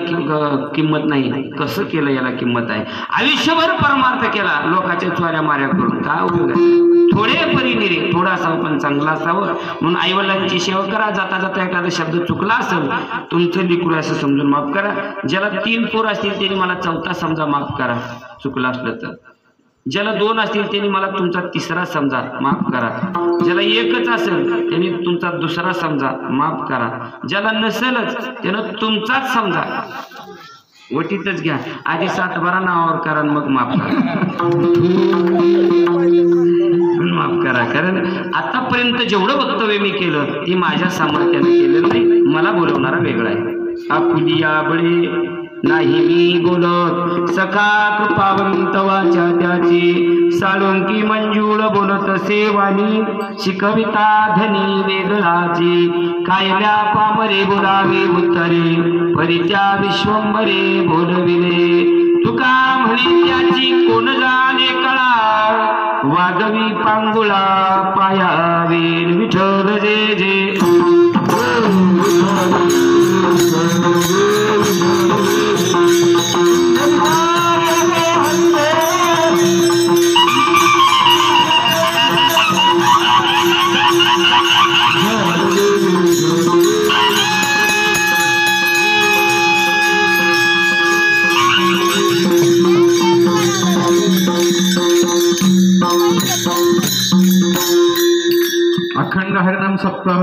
किंमत नाही, कसं केलं याला किंमत आहे. आयुष्यभर परमार्थ केला लोकांच्या चोऱ्या माऱ्या करून काय उपयोग आहे. थोडे परिनिरे थोडा असावं पण चांगला असावं. म्हणून आईवडिलांची सेवा करा. जाता जाता एखादा शब्द चुकला असेल तुमचं लेकरू असं समजून माफ करा. ज्याला 3 पोर असतील त्यांनी मला 4था समजा माफ करा चुकला असलं तर. ज्याला 2 असतील त्यांनी मला तुमचा 3रा समजा माफ करा. ज्याला 1च असेल त्यांनी तुमचा 2रा समजा माफ करा. ज्याला नसेलच त्यानं तुमचाच समजा वटीतच घ्या. आधी 7 बारा नावावर करा मग माफ करा. माफ करा. कारण आतापर्यंत जेवढं वक्तव्य मी केलं ते माझ्या सामर्थ्याने केलेलं नाही. मला बोलवणारा वेगळा आहे. आपुलिया बळे नाही मी बोलत, सखा कृपावंत वाचा त्याची, साळुंकी मंजूळ बोलत सेवानी, शिकविता धनी वेगळाची, कायल्या पामरे बोलावे उत्तरे, परित्या विश्वंभरे बोलविले, तुका म्हणे त्याची कोण जाणे कळा, वागवी पांगुळा पायावे विठ्ठल जे जे. अखंड हरिनाम सप्ताह